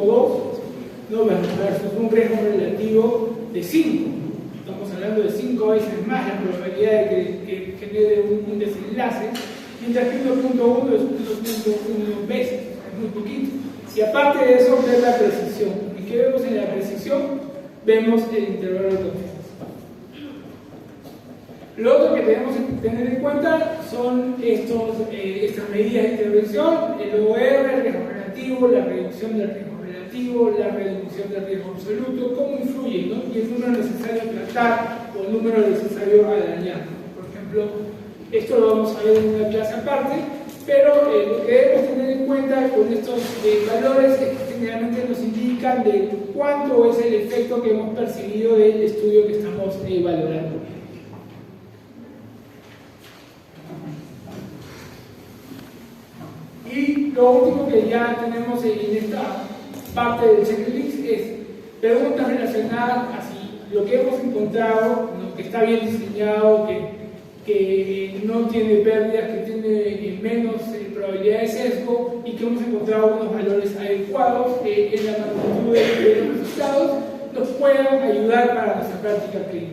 ¿no? Versus un riesgo relativo de 5. Estamos hablando de 5 veces más la probabilidad de que genere un desenlace, mientras que 1.1 es 1.1 veces, es muy poquito. Si aparte de eso, ver la precisión. ¿Y qué vemos en la precisión? Vemos el intervalo de confianza. Lo otro que tenemos que tener en cuenta son estas medidas de intervención, el OR, el riesgo relativo, la reducción del riesgo relativo, la reducción del riesgo absoluto, cómo influyen, ¿no? Y el número necesario a tratar o el número necesario a dañar. Por ejemplo, esto lo vamos a ver en una clase aparte, pero lo que debemos tener en cuenta con estos valores es que generalmente nos indican de cuánto es el efecto que hemos percibido del estudio que estamos valorando. Y lo último que ya tenemos en esta parte del checklist es preguntas relacionadas a si lo que hemos encontrado, ¿no? Que está bien diseñado, que no tiene pérdidas, que tiene menos probabilidad de sesgo y que hemos encontrado unos valores adecuados en la magnitud de los resultados, nos puedan ayudar para nuestra práctica clínica,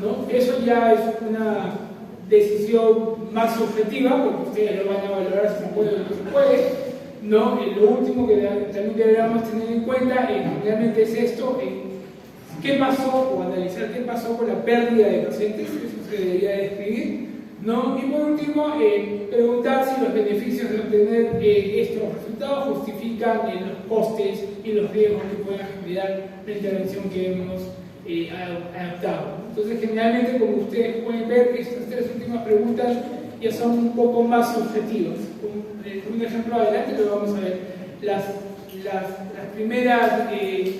¿no? Eso ya es una decisión más subjetiva, porque ustedes lo van a valorar si se puede o no se puede, ¿no? Lo último que también deberíamos tener en cuenta realmente es esto, qué pasó, o analizar qué pasó con la pérdida de pacientes, eso se debería describir, ¿no? Y por último, preguntar si los beneficios de obtener estos resultados justifican los costes y los riesgos que pueda generar la intervención que hemos adaptado. Entonces, generalmente, como ustedes pueden ver, estas tres últimas preguntas ya son un poco más subjetivas. Un ejemplo adelante lo vamos a ver. Las primeras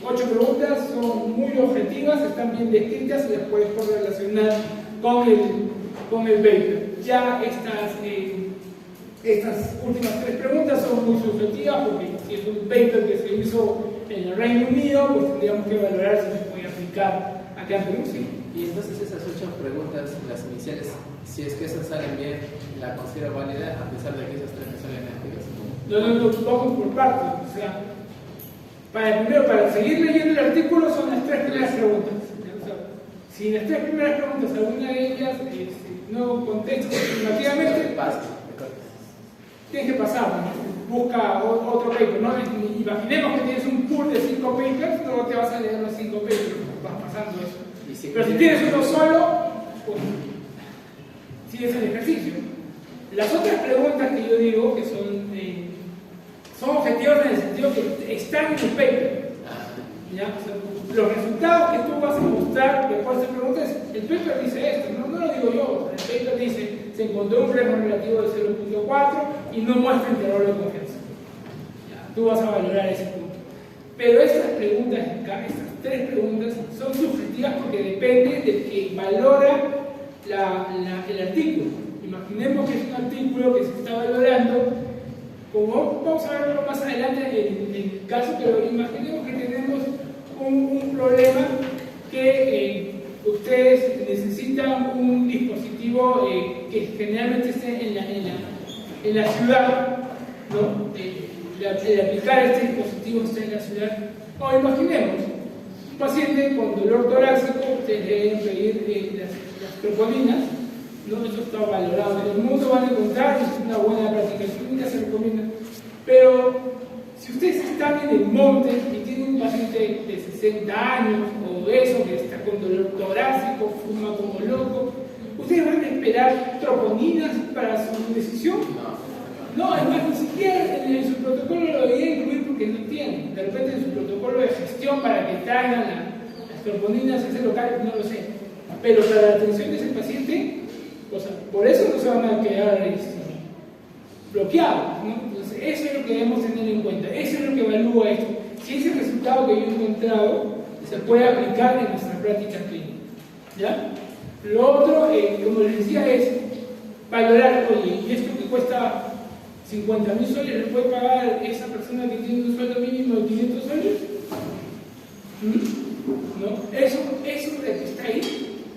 8 preguntas son muy objetivas, están bien descritas y las puedes correlacionar con el paper. Ya estas últimas 3 preguntas son muy subjetivas porque si es un paper que se hizo en el Reino Unido, pues tendríamos que valorar si se puede aplicar acá en Perú. Sí. Y entonces esas 8 preguntas, las iniciales, si es que esas salen bien, ¿la considero válida a pesar de que esas 3 no salen negativas? No, vamos por partes. O sea, para seguir leyendo el artículo son las 3 primeras preguntas. O sea, si en las 3 primeras preguntas alguna de ellas no contestas afirmativamente, tienes que pasar, ¿no? Busca otro paper, ¿no? Imaginemos que tienes un pool de 5 papers, no te vas a leer los 5 papers, vas pasando eso. Pero si tienes uno solo, pues sigues el ejercicio. Las otras preguntas que yo digo que son objetivas en el sentido que están en el paper. ¿Ya? O sea, los resultados que tú vas a mostrar después de preguntas, el paper dice esto, no lo digo yo. El paper dice, se encontró un riesgo relativo de 0.4 y no muestra intervalo de confianza. ¿Ya? Tú vas a valorar ese punto. Pero estas preguntas, estas 3 preguntas, son subjetivas porque dependen del que valora el artículo. Imaginemos que es un artículo que se está valorando, como vamos a verlo más adelante en el caso, pero imaginemos que tenemos un problema que ustedes necesitan un dispositivo que generalmente esté en la ciudad, ¿no? El aplicar este dispositivo está en la ciudad. O imaginemos un paciente con dolor torácico, ustedes deben pedir las troponinas, ¿no? Eso está valorado. En el mundo van a encontrar, es una buena práctica clínica, se recomienda. Pero si ustedes están en el monte y tienen un paciente de 60 años o eso, que está con dolor torácico, fuma como loco, ¿ustedes van a esperar troponinas para su decisión? No, además ni siquiera en su protocolo lo debería incluir porque no tienen. De repente en su protocolo de gestión para que traigan las troponinas a ese local, no lo sé. Pero para la atención de ese paciente, o sea, por eso no se van a quedar bloqueados, ¿no? Entonces, eso es lo que debemos tener en cuenta. Eso es lo que evalúa esto. Si ese resultado que yo he encontrado se puede aplicar en nuestra práctica clínica. ¿Ya? Lo otro, como les decía, es valorar, oye, ¿y esto que cuesta 50.000 soles le puede pagar esa persona que tiene un sueldo mínimo de 500 soles? ¿No? Eso de que está ahí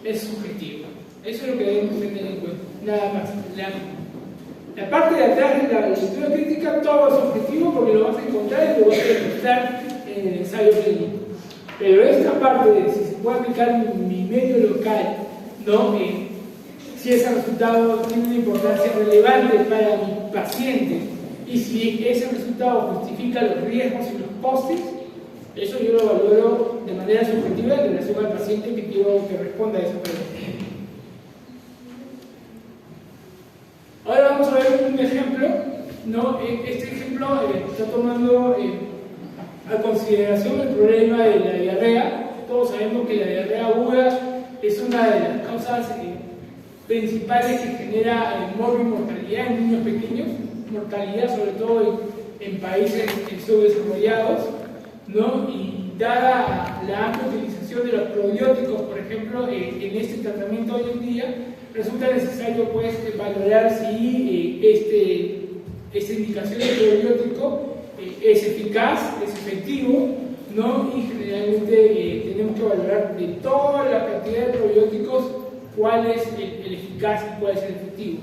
es subjetivo. Eso es lo que debemos tener en cuenta. Nada más. La parte de atrás de la lectura crítica, todo es objetivo porque lo vas a encontrar y lo vas a demostrar en el ensayo clínico. Pero esta parte de si se puede aplicar en mi medio local, ¿no? Si ese resultado tiene una importancia relevante para mi paciente y si ese resultado justifica los riesgos y los costes, eso yo lo valoro de manera subjetiva en relación al paciente que quiero que responda a esa pregunta. Ahora vamos a ver un ejemplo, ¿no? Este ejemplo está tomando a consideración el problema de la diarrea. Todos sabemos que la diarrea aguda es una de las causas principales que genera mortalidad en niños pequeños, mortalidad sobre todo en países subdesarrollados, ¿no? Y dada la amplia utilización de los probióticos, por ejemplo, en este tratamiento hoy en día, resulta necesario pues valorar si esta indicación de probiótico es eficaz, es efectivo, ¿no? Y generalmente tenemos que valorar de toda la cantidad de probióticos cuál es el eficaz y cuál es el efectivo.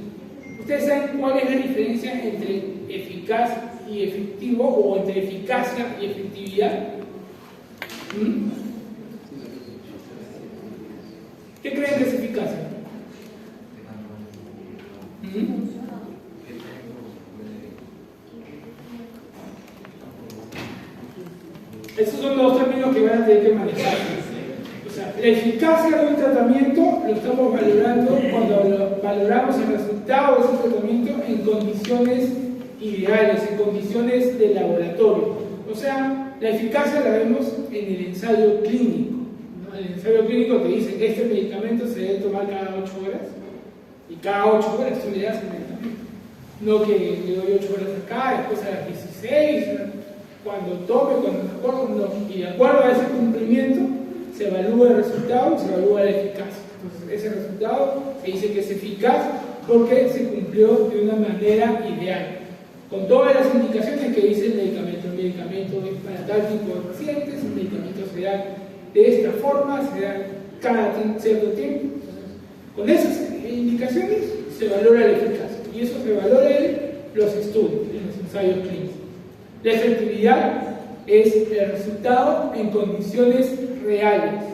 ¿Ustedes saben cuál es la diferencia entre eficaz y efectivo o entre eficacia y efectividad? ¿Qué creen que es eficacia? Estos son dos términos que van a tener que manejar. la eficacia de un tratamiento lo estamos valorando cuando valoramos el resultado de ese tratamiento en condiciones ideales, en condiciones de laboratorio. O sea, la eficacia la vemos en el ensayo clínico, ¿no? El ensayo clínico te dice que este medicamento se debe tomar cada 8 horas y cada 8 horas tú le das el medicamento. No que le doy 8 horas acá, después a las 16, cuando tome, cuando me acuerdo, no. Y de acuerdo a ese cumplimiento se evalúa el resultado y se evalúa la eficacia. Entonces, ese resultado se dice que es eficaz porque se cumplió de una manera ideal, con todas las indicaciones que dice el medicamento. El medicamento es para tal tipo de pacientes, el medicamento se da de esta forma, se da cada cierto tiempo. Con esas indicaciones se valora la eficacia y eso se valora en los estudios, en los ensayos clínicos. La efectividad es el resultado en condiciones reales.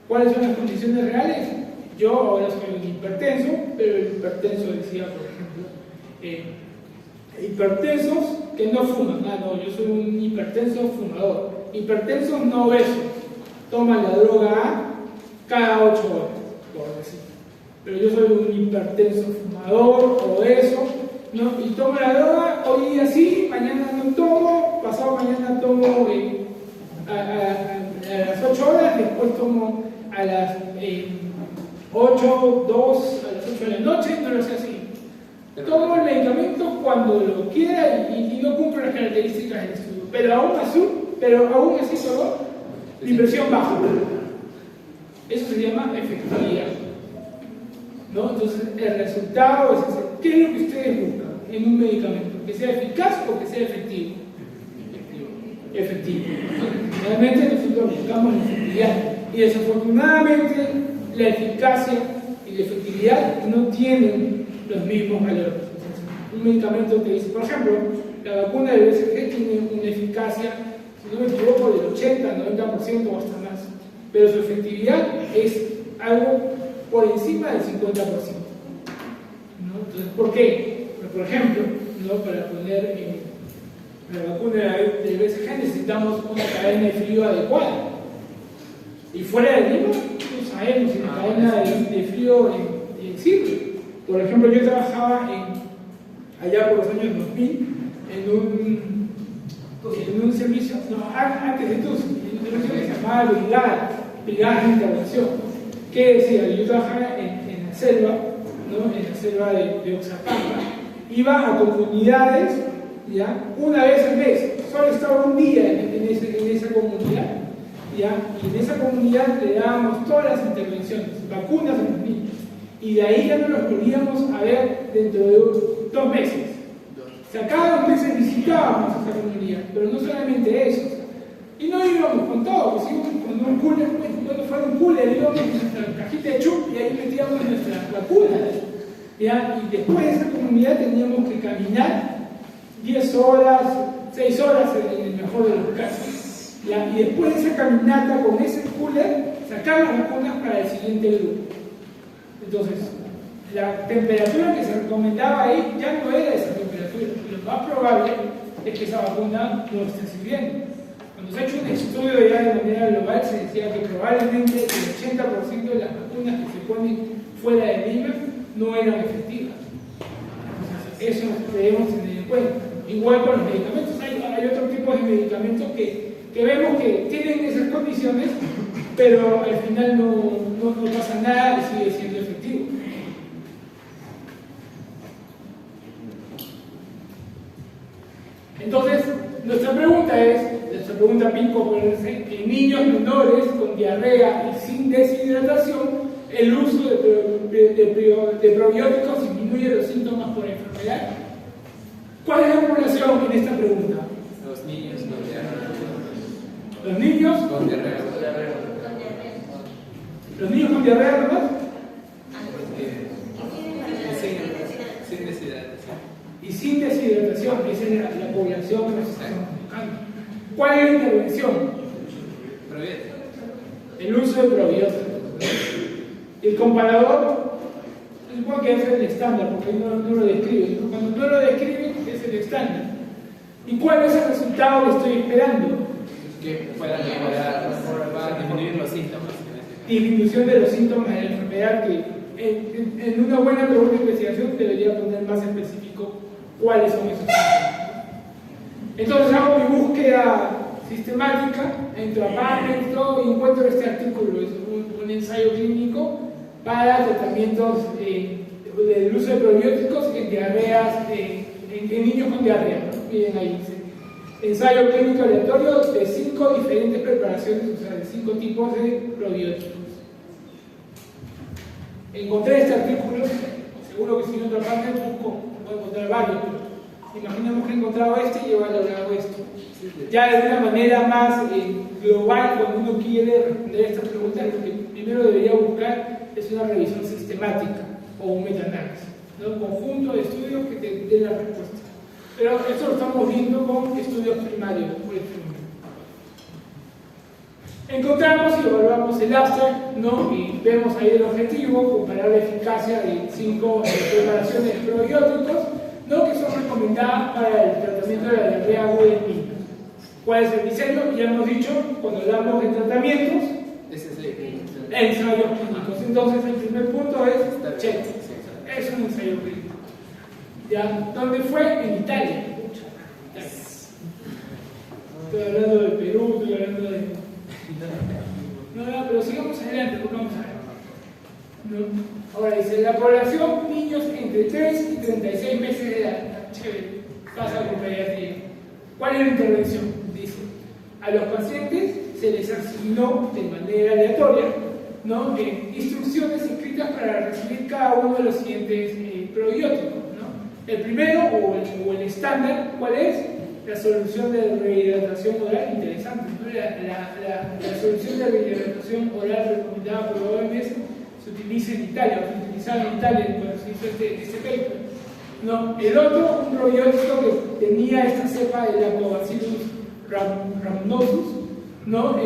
¿Cuáles son las condiciones reales? Yo ahora soy un hipertenso, pero el hipertenso decía, por ejemplo, hipertensos que no fuman. No, yo soy un hipertenso fumador. Hipertensos no obesos. Toman la droga A cada 8 horas, por decir. Pero yo soy un hipertenso fumador, obeso, ¿no? Y tomo la droga, hoy día sí, mañana no tomo, pasado mañana tomo a las 8 horas, después tomo a las 8, 2, a las 8 de la noche, no lo sé así. Tomo el medicamento cuando lo quiera y no cumple las características del estudio. Pero aún así solo la inversión baja. Eso se llama efectividad, ¿no? Entonces el resultado es ese. ¿Qué es lo que ustedes buscan en un medicamento? ¿Que sea eficaz o que sea efectivo? Efectivo. Realmente nosotros buscamos la efectividad y desafortunadamente la eficacia y la efectividad no tienen los mismos valores. Un medicamento te dice, por ejemplo, la vacuna del BCG tiene una eficacia, si no me equivoco, del 80, 90% o hasta más, pero su efectividad es algo por encima del 50%. ¿No? Entonces, ¿por qué? Pues, por ejemplo, ¿no? Para poner la vacuna del BCG necesitamos una cadena de frío adecuada. Y fuera de Lima, no sabemos si la cadena de frío sirve. Por ejemplo, yo trabajaba allá por los años 2000 en un servicio, no, antes de TUS, en un servicio que se llamaba Brigadas de Intervención. ¿Qué decía? Yo trabajaba en la selva, ¿no? En la selva de Oxapampa. Iba a comunidades, ¿ya? Una vez al mes, solo estaba un día en esa comunidad, ¿ya? Y en esa comunidad le dábamos todas las intervenciones, vacunas a los niños. Y de ahí ya no los volvíamos a ver dentro de 2 meses. O sea, cada 2 meses visitábamos a esa comunidad, pero no solamente eso. Y no íbamos con todo, pues íbamos con un cooler, cuando fuera un cooler, íbamos con nuestra cajita de chup y ahí metíamos nuestras vacunas. ¿Ya? Y después de esa comunidad teníamos que caminar 10 horas, 6 horas en el mejor de los casos. ¿Ya? Y después de esa caminata con ese cooler, sacar las vacunas para el siguiente grupo. Entonces, la temperatura que se recomendaba ahí ya no era esa temperatura. Lo más probable es que esa vacuna no esté sirviendo. Cuando se ha hecho un estudio ya de manera global, se decía que probablemente el 80% de las vacunas que se ponen fuera de Lima no eran efectivas. Entonces, eso debemos tener en cuenta. Igual con los medicamentos, hay otro tipo de medicamentos que vemos que tienen esas condiciones, pero al final no pasa nada y sigue siendo efectivo. Entonces, nuestra pregunta pico puede ser, en niños menores con diarrea y sin deshidratación, ¿el uso de probióticos disminuye los síntomas por enfermedad? ¿Cuál es la población en esta pregunta? Los niños con diarrea. ¿Los niños? Con diarrea. ¿Los niños con diarrea nomás? Sin deshidratación. Y sin deshidratación, esa es la población que nos estamos buscando. ¿Cuál es la intervención? Probiótico. El uso de probióticos. El comparador es igual que es el estándar, porque no lo describe. Cuando no lo describe, es el estándar. ¿Y cuál es el resultado que estoy esperando? Que puedan mejorar, para disminuir los síntomas. disminución de los síntomas de la enfermedad, que en una buena pregunta de investigación debería poner más específico cuáles son esos síntomas. Entonces hago mi búsqueda sistemática, entro a PubMed, todo, y encuentro este artículo, es un ensayo clínico para tratamientos del uso de probióticos en diarreas, en niños con diarrea, ¿no? Miren ahí, ensayo clínico aleatorio de 5 diferentes preparaciones, o sea, de 5 tipos de probióticos. Encontré este artículo, seguro que si no otra parte busco, puedo encontrar varios, pero imaginemos que he encontrado este y he valorado esto. Ya de una manera más global, cuando uno quiere responder estas preguntas, lo que primero debería buscar es una revisión sistemática o un metaanálisis, ¿no? Un conjunto de estudios que te den la respuesta. Pero esto lo estamos viendo con estudios primarios, por ejemplo. Encontramos y evaluamos el abstract, ¿no? Y vemos ahí el objetivo, comparar la eficacia de 5 preparaciones de probióticos, ¿no? Que son recomendadas para el tratamiento de la diarrea aguda en niños. ¿Cuál es el diseño? Ya hemos dicho, cuando hablamos de tratamientos, ensayos clínicos. Entonces, el primer punto es check. Es un ensayo clínico. ¿Ya? ¿Dónde fue? En Italia. Estoy hablando de Perú, estoy hablando de... No, pero sigamos adelante, porque vamos a ver. ¿No? Ahora dice, la población, niños entre 3 y 36 meses de edad. Chévere, pasa con pediatría. ¿Cuál es la intervención? Dice, a los pacientes se les asignó de manera aleatoria, ¿no? Instrucciones escritas para recibir cada uno de los siguientes probióticos, ¿no? El primero, o el estándar, ¿cuál es? La solución de rehidratación oral, interesante, ¿no? La solución de rehidratación oral recomendada por la OMS se utiliza en Italia, o se utilizaba en Italia cuando se hizo este paper, ¿no? El otro, un probiótico que tenía esta cepa de Lactobacillus rhamnosus, ¿no?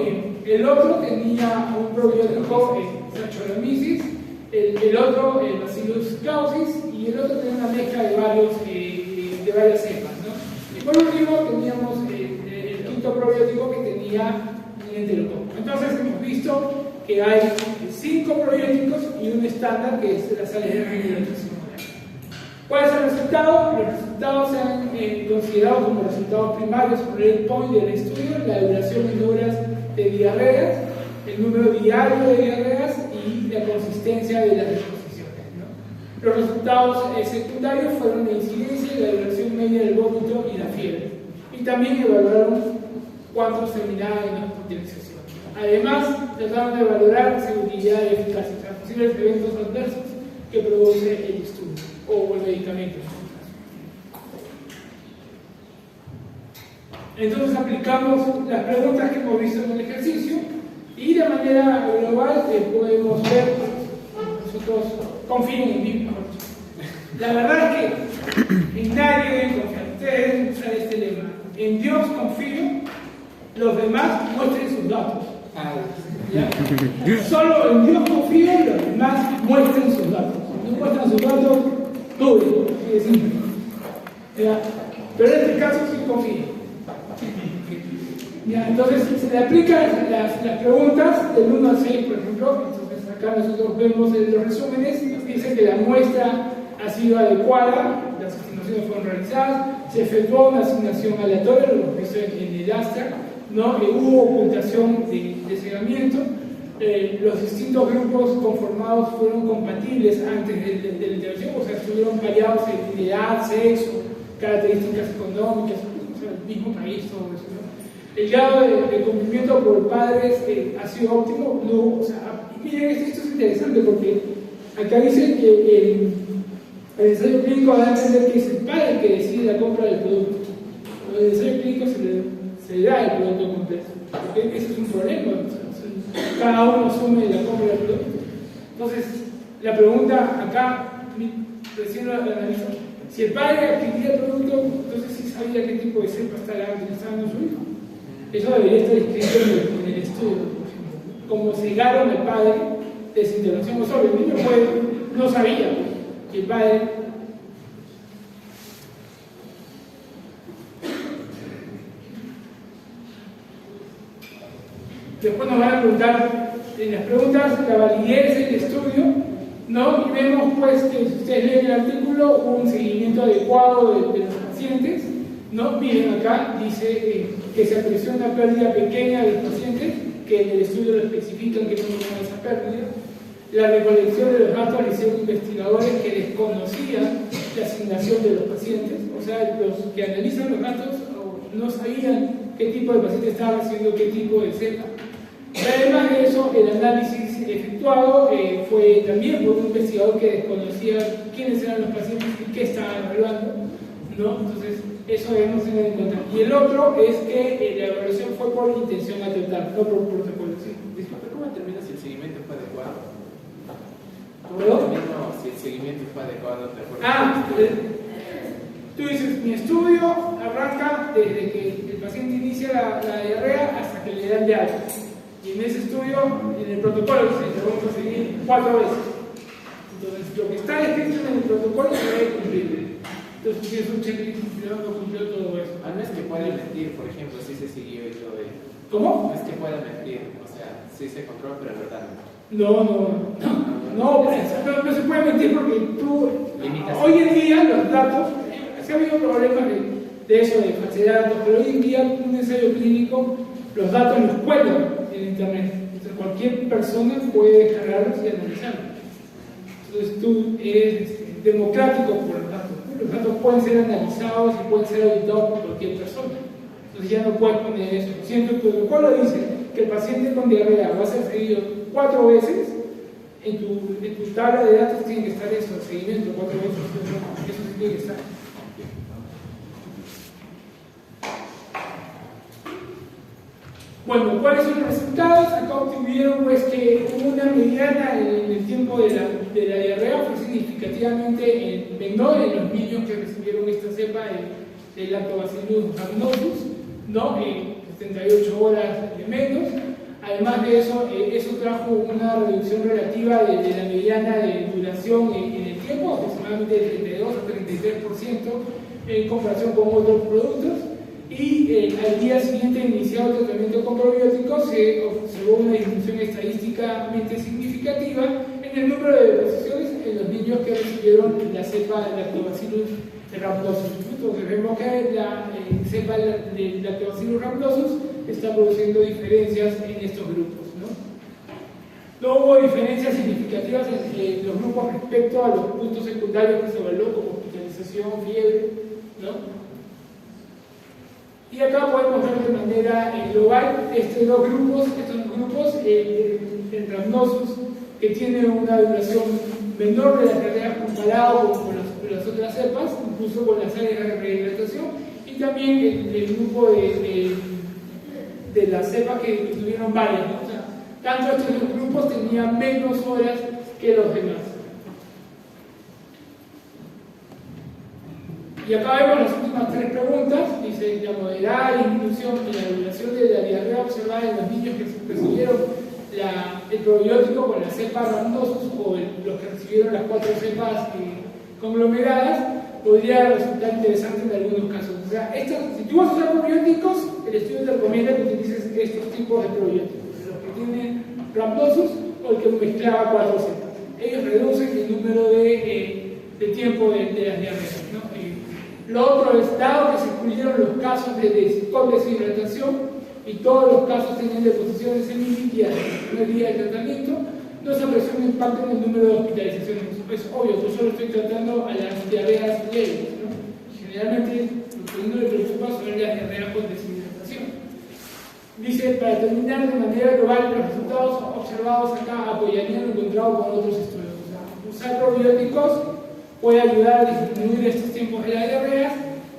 El otro tenía un probiótico Saccharomyces, el otro Bacillus clausis, y el otro tenía una mezcla de varias cepas, ¿no? Y por último teníamos el quinto probiótico que tenía un enterococo. Entonces hemos visto que hay 5 probióticos y un estándar que es la sal de rehidratación. ¿Cuál es el resultado? Los resultados se han considerado como resultados primarios por el endpoint del estudio, la duración en horas de diarreas, el número diario de diarreas y la consistencia de las deposiciones, ¿no? Los resultados secundarios fueron la incidencia y la duración media del vómito y la fiebre. Y también evaluaron cuántos terminaban en hospitalización. Además, trataron de valorar seguridad y eficacia, o sea, posibles eventos adversos que produce el estudio o el medicamento. Entonces aplicamos las preguntas que hemos visto en el ejercicio y de manera global podemos ver, nosotros confíen en mí, mejor dicho. La verdad es que en nadie deben confiar. Ustedes deben usar este lema: en Dios confío, los demás muestren sus datos. ¿Ya? Solo en Dios confío, los demás muestren sus datos. No muestran sus datos, duden, así de simple. ¿Ya? Pero en este caso sí confío. ¿Ya? Entonces se le aplican las preguntas del 1 al 6, por ejemplo. Entonces acá nosotros vemos en los resúmenes, nos dice que la muestra ha sido adecuada, las asignaciones fueron realizadas, se efectuó una asignación aleatoria, lo hemos visto en el abstract, ¿no? Hubo ocultación de cegamiento, los distintos grupos conformados fueron compatibles antes de la intervención, o sea, estuvieron variados en edad, sexo, características económicas, o sea, el mismo país, todo eso, ¿no? El grado de cumplimiento por padres ha sido óptimo, no, o sea, miren, esto es interesante porque acá dice que el ensayo clínico va a entender que es el padre el que decide la compra del producto. En el ensayo clínico se le da el producto completo, porque ese es un problema, o sea, cada uno asume la compra del producto. Entonces, la pregunta acá, recién lo analizo, si el padre adquiría el producto, entonces sí sabía qué tipo de cepa está dando su hijo. Eso debería estar escrito en el estudio, por ejemplo. Como cegaron al padre de esa intervención, solo el niño no sabía que el padre. Después nos van a preguntar en las preguntas la validez del estudio, ¿no? Y vemos pues que si ustedes leen el artículo, hubo un seguimiento adecuado de los pacientes, ¿no? Miren acá, dice que se apreció una pérdida pequeña de los pacientes, que en el estudio lo especifican que no hubo esa pérdida. La recolección de los datos la hicieron investigadores que desconocían la asignación de los pacientes, o sea, los que analizan los datos no sabían qué tipo de paciente estaba recibiendo qué tipo de cepa. Además de eso, el análisis efectuado fue también por un investigador que desconocía quiénes eran los pacientes y qué estaban evaluando, ¿no? Entonces, eso debemos tener en cuenta. Y el otro es que la evaluación fue por intención a tratar, no por protocolo. ¿Sí? Disculpe, ¿cómo determina si el seguimiento fue adecuado? ¿Cómo? Si el seguimiento fue adecuado, de acuerdo. Tú dices, mi estudio arranca desde que el paciente inicia la diarrea hasta que le dan de alta. Y en ese estudio, en el protocolo, se vamos a seguir 4 veces. Entonces, lo que está escrito en el protocolo se debe cumplir. Entonces, si es un checklist, no cumplió todo eso. No es que pueda mentir, por ejemplo, si se siguió y todo ello. ¿Cómo? No es que pueda mentir, o sea, sí se controla, pero en verdad no, no se puede mentir porque tú, hoy en día los datos, se ha habido problemas de eso, de falsedad de datos, pero hoy en día un ensayo clínico, los datos los cuelgan en internet, entonces cualquier persona puede descargarlos y analizarlos. Entonces tú eres democrático por los datos pueden ser analizados y pueden ser auditados por cualquier persona. Entonces ya no puedes poner eso. Si en tu protocolo dice que el paciente con diarrea va a ser seguido 4 veces, en tu tabla de datos tiene que estar eso, el seguimiento 4 veces, eso sí tiene que estar. Bueno, ¿cuáles son los resultados? Acá obtuvieron pues que una mediana en el tiempo de la diarrea fue significativamente menor en los niños que recibieron esta cepa de Lactobacillus rhamnosus, ¿no? 78 horas menos. Además de eso, eso trajo una reducción relativa de la mediana de duración en el tiempo, aproximadamente de 32 a 33% en comparación con otros productos. Y al día siguiente de iniciado el tratamiento con probióticos se observó una disminución estadísticamente significativa en el número de deposiciones en los niños que recibieron la cepa de Lactobacillus rhamnosus. Entonces vemos que la cepa de Lactobacillus rhamnosus está produciendo diferencias en estos grupos, ¿no? No hubo diferencias significativas entre los grupos respecto a los puntos secundarios que se evaluó, como hospitalización, fiebre, ¿no? Y acá podemos ver de manera global estos grupos, el rhamnosus, que tiene una duración menor de las diarreas comparado con las otras cepas, incluso con las áreas de rehidratación, y también el grupo de las cepas que tuvieron varias, ¿no? O sea, tanto estos dos grupos tenían menos horas que los demás. Y acá vemos las últimas 3 preguntas. Dice, la moderada disminución en la duración de la diarrea observada en los niños que recibieron el probiótico con la cepa rhamnosus o los que recibieron las 4 cepas conglomeradas podría resultar interesante en algunos casos. O sea, si tú vas a usar probióticos, el estudio te recomienda que utilices estos tipos de probióticos, los que tienen rhamnosus o el que mezclaba 4 cepas. Ellos reducen el número de tiempo de las diarreas, ¿no? Lo otro es, dado que se excluyeron los casos con deshidratación y todos los casos tenían deposiciones semilíquidas en el primer día de tratamiento, no se apreció un impacto en el número de hospitalizaciones. Es obvio, yo solo estoy tratando a las diarreas leves, ¿no? Generalmente lo que uno le preocupa son las diarreas con deshidratación. Dice, para terminar de manera global, los resultados observados acá apoyarían lo encontrado con otros estudios. O sea, usar probióticos puede ayudar a disminuir estos tiempos de la diarrea,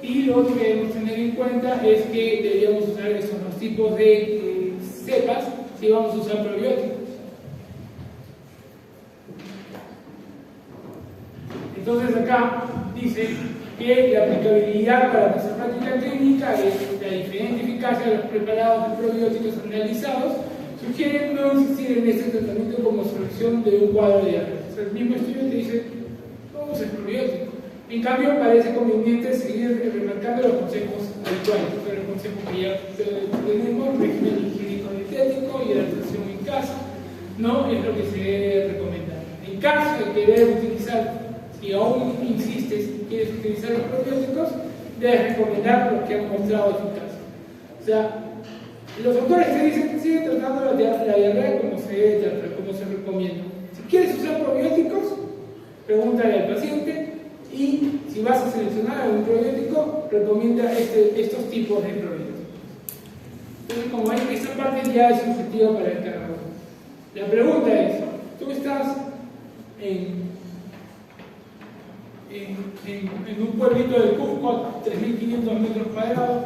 y lo otro que debemos tener en cuenta es que deberíamos usar esos 2 tipos de cepas si vamos a usar probióticos. Entonces acá dice que la aplicabilidad para nuestra práctica clínica es la diferente eficacia de los preparados de probióticos analizados, sugiere no insistir en este tratamiento como solución de un cuadro de diarrea. O sea, el mismo estudio te dice, no uses probiótico. En cambio, parece conveniente seguir remarcando los consejos habituales, los consejos que ya tenemos: régimen higiénico dietético, hidratación en casa, no es lo que se recomienda. En caso de querer utilizar, si aún insistes y quieres utilizar los probióticos, debes recomendar los que han mostrado eficacia. O sea, los autores te dicen que sigue tratando la diarrea como se debe tratar, como se recomienda. Si quieres usar probióticos, pregúntale al paciente, y si vas a seleccionar algún probiótico, recomienda estos tipos de probióticos. Entonces, como ven, esta parte ya es subjetiva para el cada uno. La pregunta es, tú estás en un pueblito del Cusco, 3.500 metros cuadrados,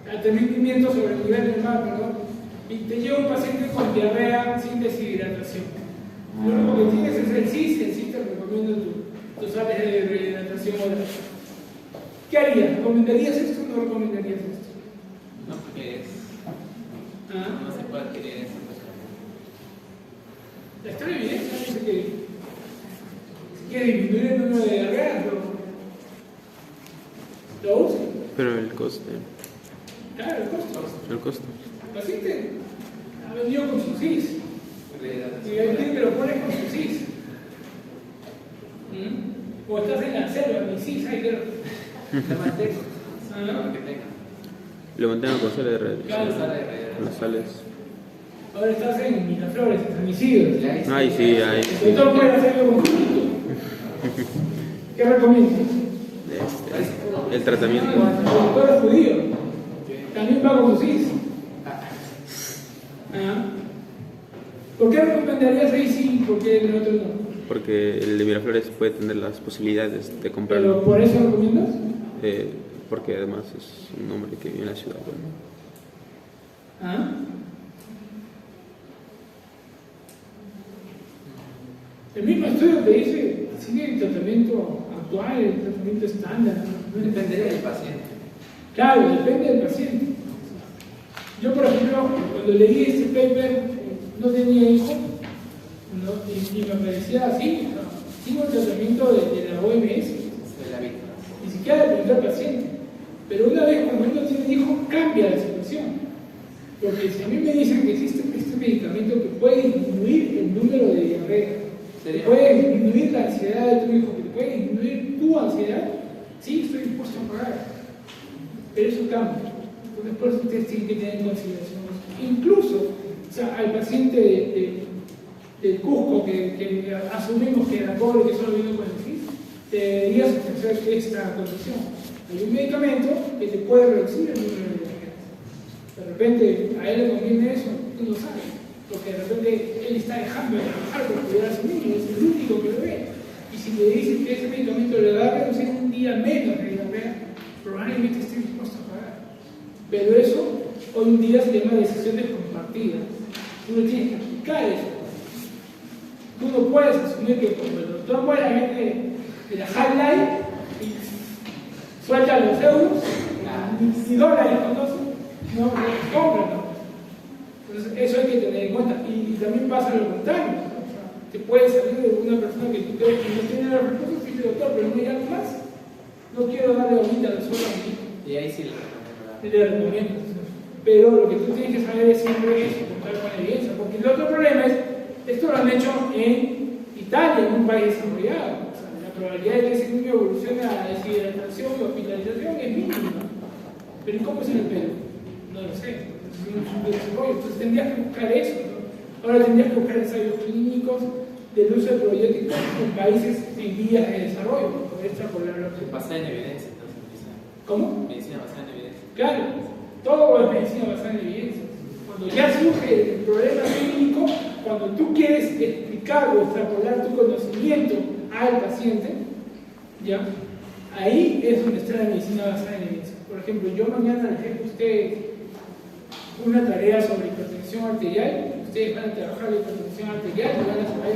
a 3.500 sobre el nivel del mar, perdón, y te llega un paciente con diarrea sin deshidratación. Lo único que tienes es el CIS te recomiendo tus sales de rehidratación oral. ¿Qué harías? ¿Recomendarías esto o no recomendarías esto? No, porque no se puede adquirir eso. Está en evidencia, dice que si quiere disminuir el número de diarreas, lo usa. Pero el coste. Claro, el costo. El costo. El paciente ha venido con su CIS. Y el que lo pones con su CIS. O estás en la selva, mi CIS, hay que. La mantengo. Que tenga. Lo mantengo con sal de red. Claro. Con las sales. Ahora estás en Miraflores, en San Isidro. Ay, sí, ahí. El doctor puede hacerlo con poquito. ¿Qué recomiendas? El tratamiento. El doctor es judío. También va con su CIS. ¿Por qué recomendarías ahí sí y por qué en el otro no? Porque el de Miraflores puede tener las posibilidades de comprarlo. ¿Pero por eso recomiendas? Porque además es un hombre que vive en la ciudad. Bueno. El mismo estudio te dice, sigue el tratamiento actual, el tratamiento estándar. Dependería del paciente. Claro, depende del paciente. Yo, por ejemplo, cuando leí este paper, no tenía hijo, ¿no? y me parecía así, sigo el tratamiento de la OMS, ni siquiera le pregunté al paciente. Pero una vez cuando uno tiene hijo, cambia la situación. Porque si a mí me dicen que existe este medicamento que puede disminuir el número de diarrea, que puede disminuir la ansiedad de tu hijo, que puede disminuir tu ansiedad, sí, estoy dispuesto a pagar. Pero eso cambia. Entonces, por eso ustedes tienen que tener en consideración. Incluso, o sea, al paciente del Cusco, que asumimos que era pobre, que solo vino con el CIS, te deberías ofrecer esta condición. Hay un medicamento que te puede reducir el número de diarreas. De repente, a él le conviene eso, tú no sabes. Porque de repente él está dejando de trabajar por cuidar a su niño, es el único que lo ve. Y si le dicen que ese medicamento le va a reducir un día menos de diarrea, probablemente esté dispuesto a pagar. Pero eso hoy en día se llama decisiones compartidas. Tú no tienes que aplicar eso. Tú no puedes asumir que como el doctor muere la gente de la highlight y suelta los euros, ni dólares conocen, no compran. ¿No? Entonces, eso hay que tener en cuenta. Y también pasa lo contrario. O sea, te puede salir de una persona que tú crees que no tiene los recursos y dice, doctor, pero no hay algo más. No quiero darle ahorita la sola a mi hijo. Y ahí sí le recomiendo. Pero lo que tú tienes que saber es siempre eso, contar con evidencia. Porque el otro problema es, esto lo han hecho en Italia, en un país desarrollado. O sea, la probabilidad de que ese niño evolucione a deshidratación y hospitalización es mínima. Pero ¿y cómo es en el Perú? No lo sé. Es un subdesarrollo. Entonces tendrías que buscar eso, ¿no? Ahora tendrías que buscar ensayos clínicos del uso de probióticos en países en vías de desarrollo, para poder extrapolarlo. Basada en evidencia, entonces. ¿Cómo? Medicina basada en evidencia. Claro, todo es medicina basada en evidencia. Cuando ya surge el problema clínico, cuando tú quieres explicar o extrapolar tu conocimiento al paciente, ¿ya? Ahí es donde está la medicina basada en evidencia. Por ejemplo, yo mañana les dejo a ustedes una tarea sobre hipertensión arterial. Ustedes van a trabajar la hipertensión arterial y van a saber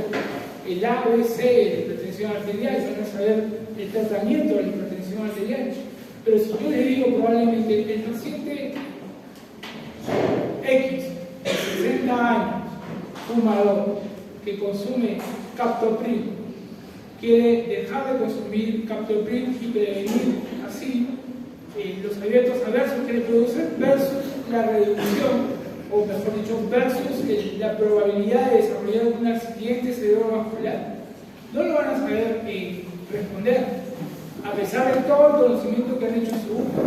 el ABC de la hipertensión arterial, van a saber el tratamiento de la hipertensión arterial. Pero si yo les digo probablemente el paciente X, de 60 años, fumador, que consume captopril, quiere dejar de consumir captopril y prevenir así los abiertos adversos que le producen versus la reducción o mejor dicho, versus la probabilidad de desarrollar un accidente cerebrovascular, no lo van a saber responder, a pesar de todo el conocimiento que han hecho en su búsqueda,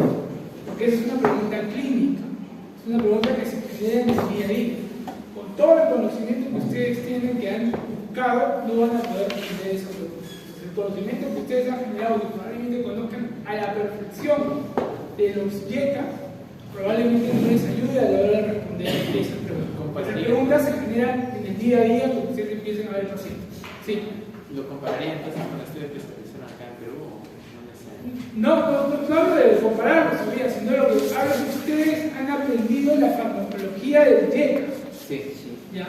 porque esa es una pregunta clínica, es una pregunta que se genera en el día a día. Con todo el conocimiento que ustedes tienen, que han buscado, no van a poder responder esa pregunta. Entonces, el conocimiento que ustedes han generado, que probablemente conozcan a la perfección de los YECA, probablemente no les ayude a la hora de responder esas preguntas. Las preguntas se generan en el día a día cuando ustedes empiecen a ver pacientes. Sí. ¿Lo compararía entonces con el estudio que se hicieron acá en Perú? No hablo de compararlo, sino lo que hablo es que ustedes han aprendido la farmacología del YECA. Sí. ¿Ya?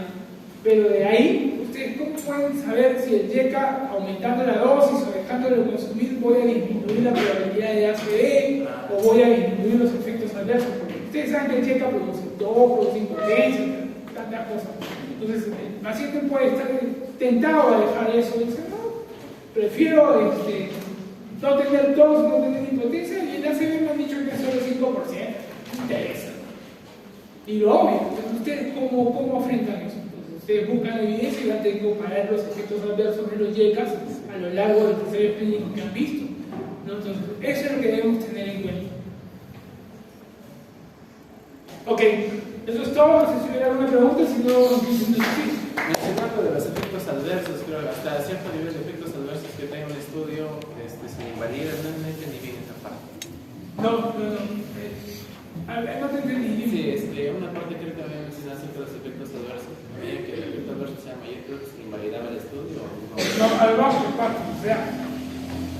Pero de ahí, ustedes cómo pueden saber si el YECA, aumentando la dosis o dejándolo de consumir, voy a disminuir la probabilidad de ACV o voy a disminuir los efectos adversos? Porque ustedes saben que el YECA produce tos, produce impotencia, tantas cosas. Entonces, el paciente puede estar tentado a dejar eso y dice, no, prefiero no tener tos, no tener impotencia, y el ACV me han dicho que es solo 5%, me interesa. Y lo obvio, entonces, ¿ustedes cómo afrontan eso? Entonces, ustedes buscan evidencia y van a tener que comparar los efectos adversos de los YECAs a lo largo de los ensayos clínicos que han visto, ¿no? Entonces, eso es lo que debemos tener en cuenta. Ok, eso es todo. No sé si hubiera alguna pregunta, si no, sí. Mencionando de los efectos adversos, creo que hasta cierto nivel de efectos adversos que tenga un estudio se invalida, no entendí bien esa parte. No. A ver, no te entendí. Sí, una parte creo que había mencionado acerca de los efectos adversos. A medida que el efecto adverso sea mayor, creo que se invalidaba el estudio. No, a ver, vamos por partes. O sea,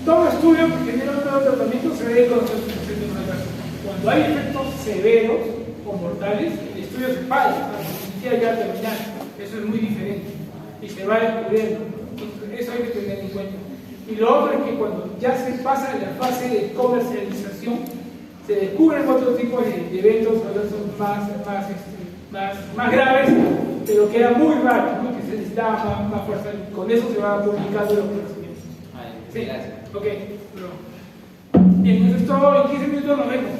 todo estudio que genera un nuevo tratamiento se debe conocer sus efectos adversos. Cuando hay efectos severos o mortales, el estudio se para, para que se quiera ya terminar. Eso es muy diferente y se va descubriendo. Entonces, eso hay que tener en cuenta. Y lo otro es que cuando ya se pasa la fase de comercialización, se descubren otros tipos de eventos más graves, pero que eran muy raros, ¿no? Que se necesitaba más fuerza. Con eso se van publicando los conocimientos. Sí, gracias. Ok, bien, eso es todo. En 15 minutos nos vemos.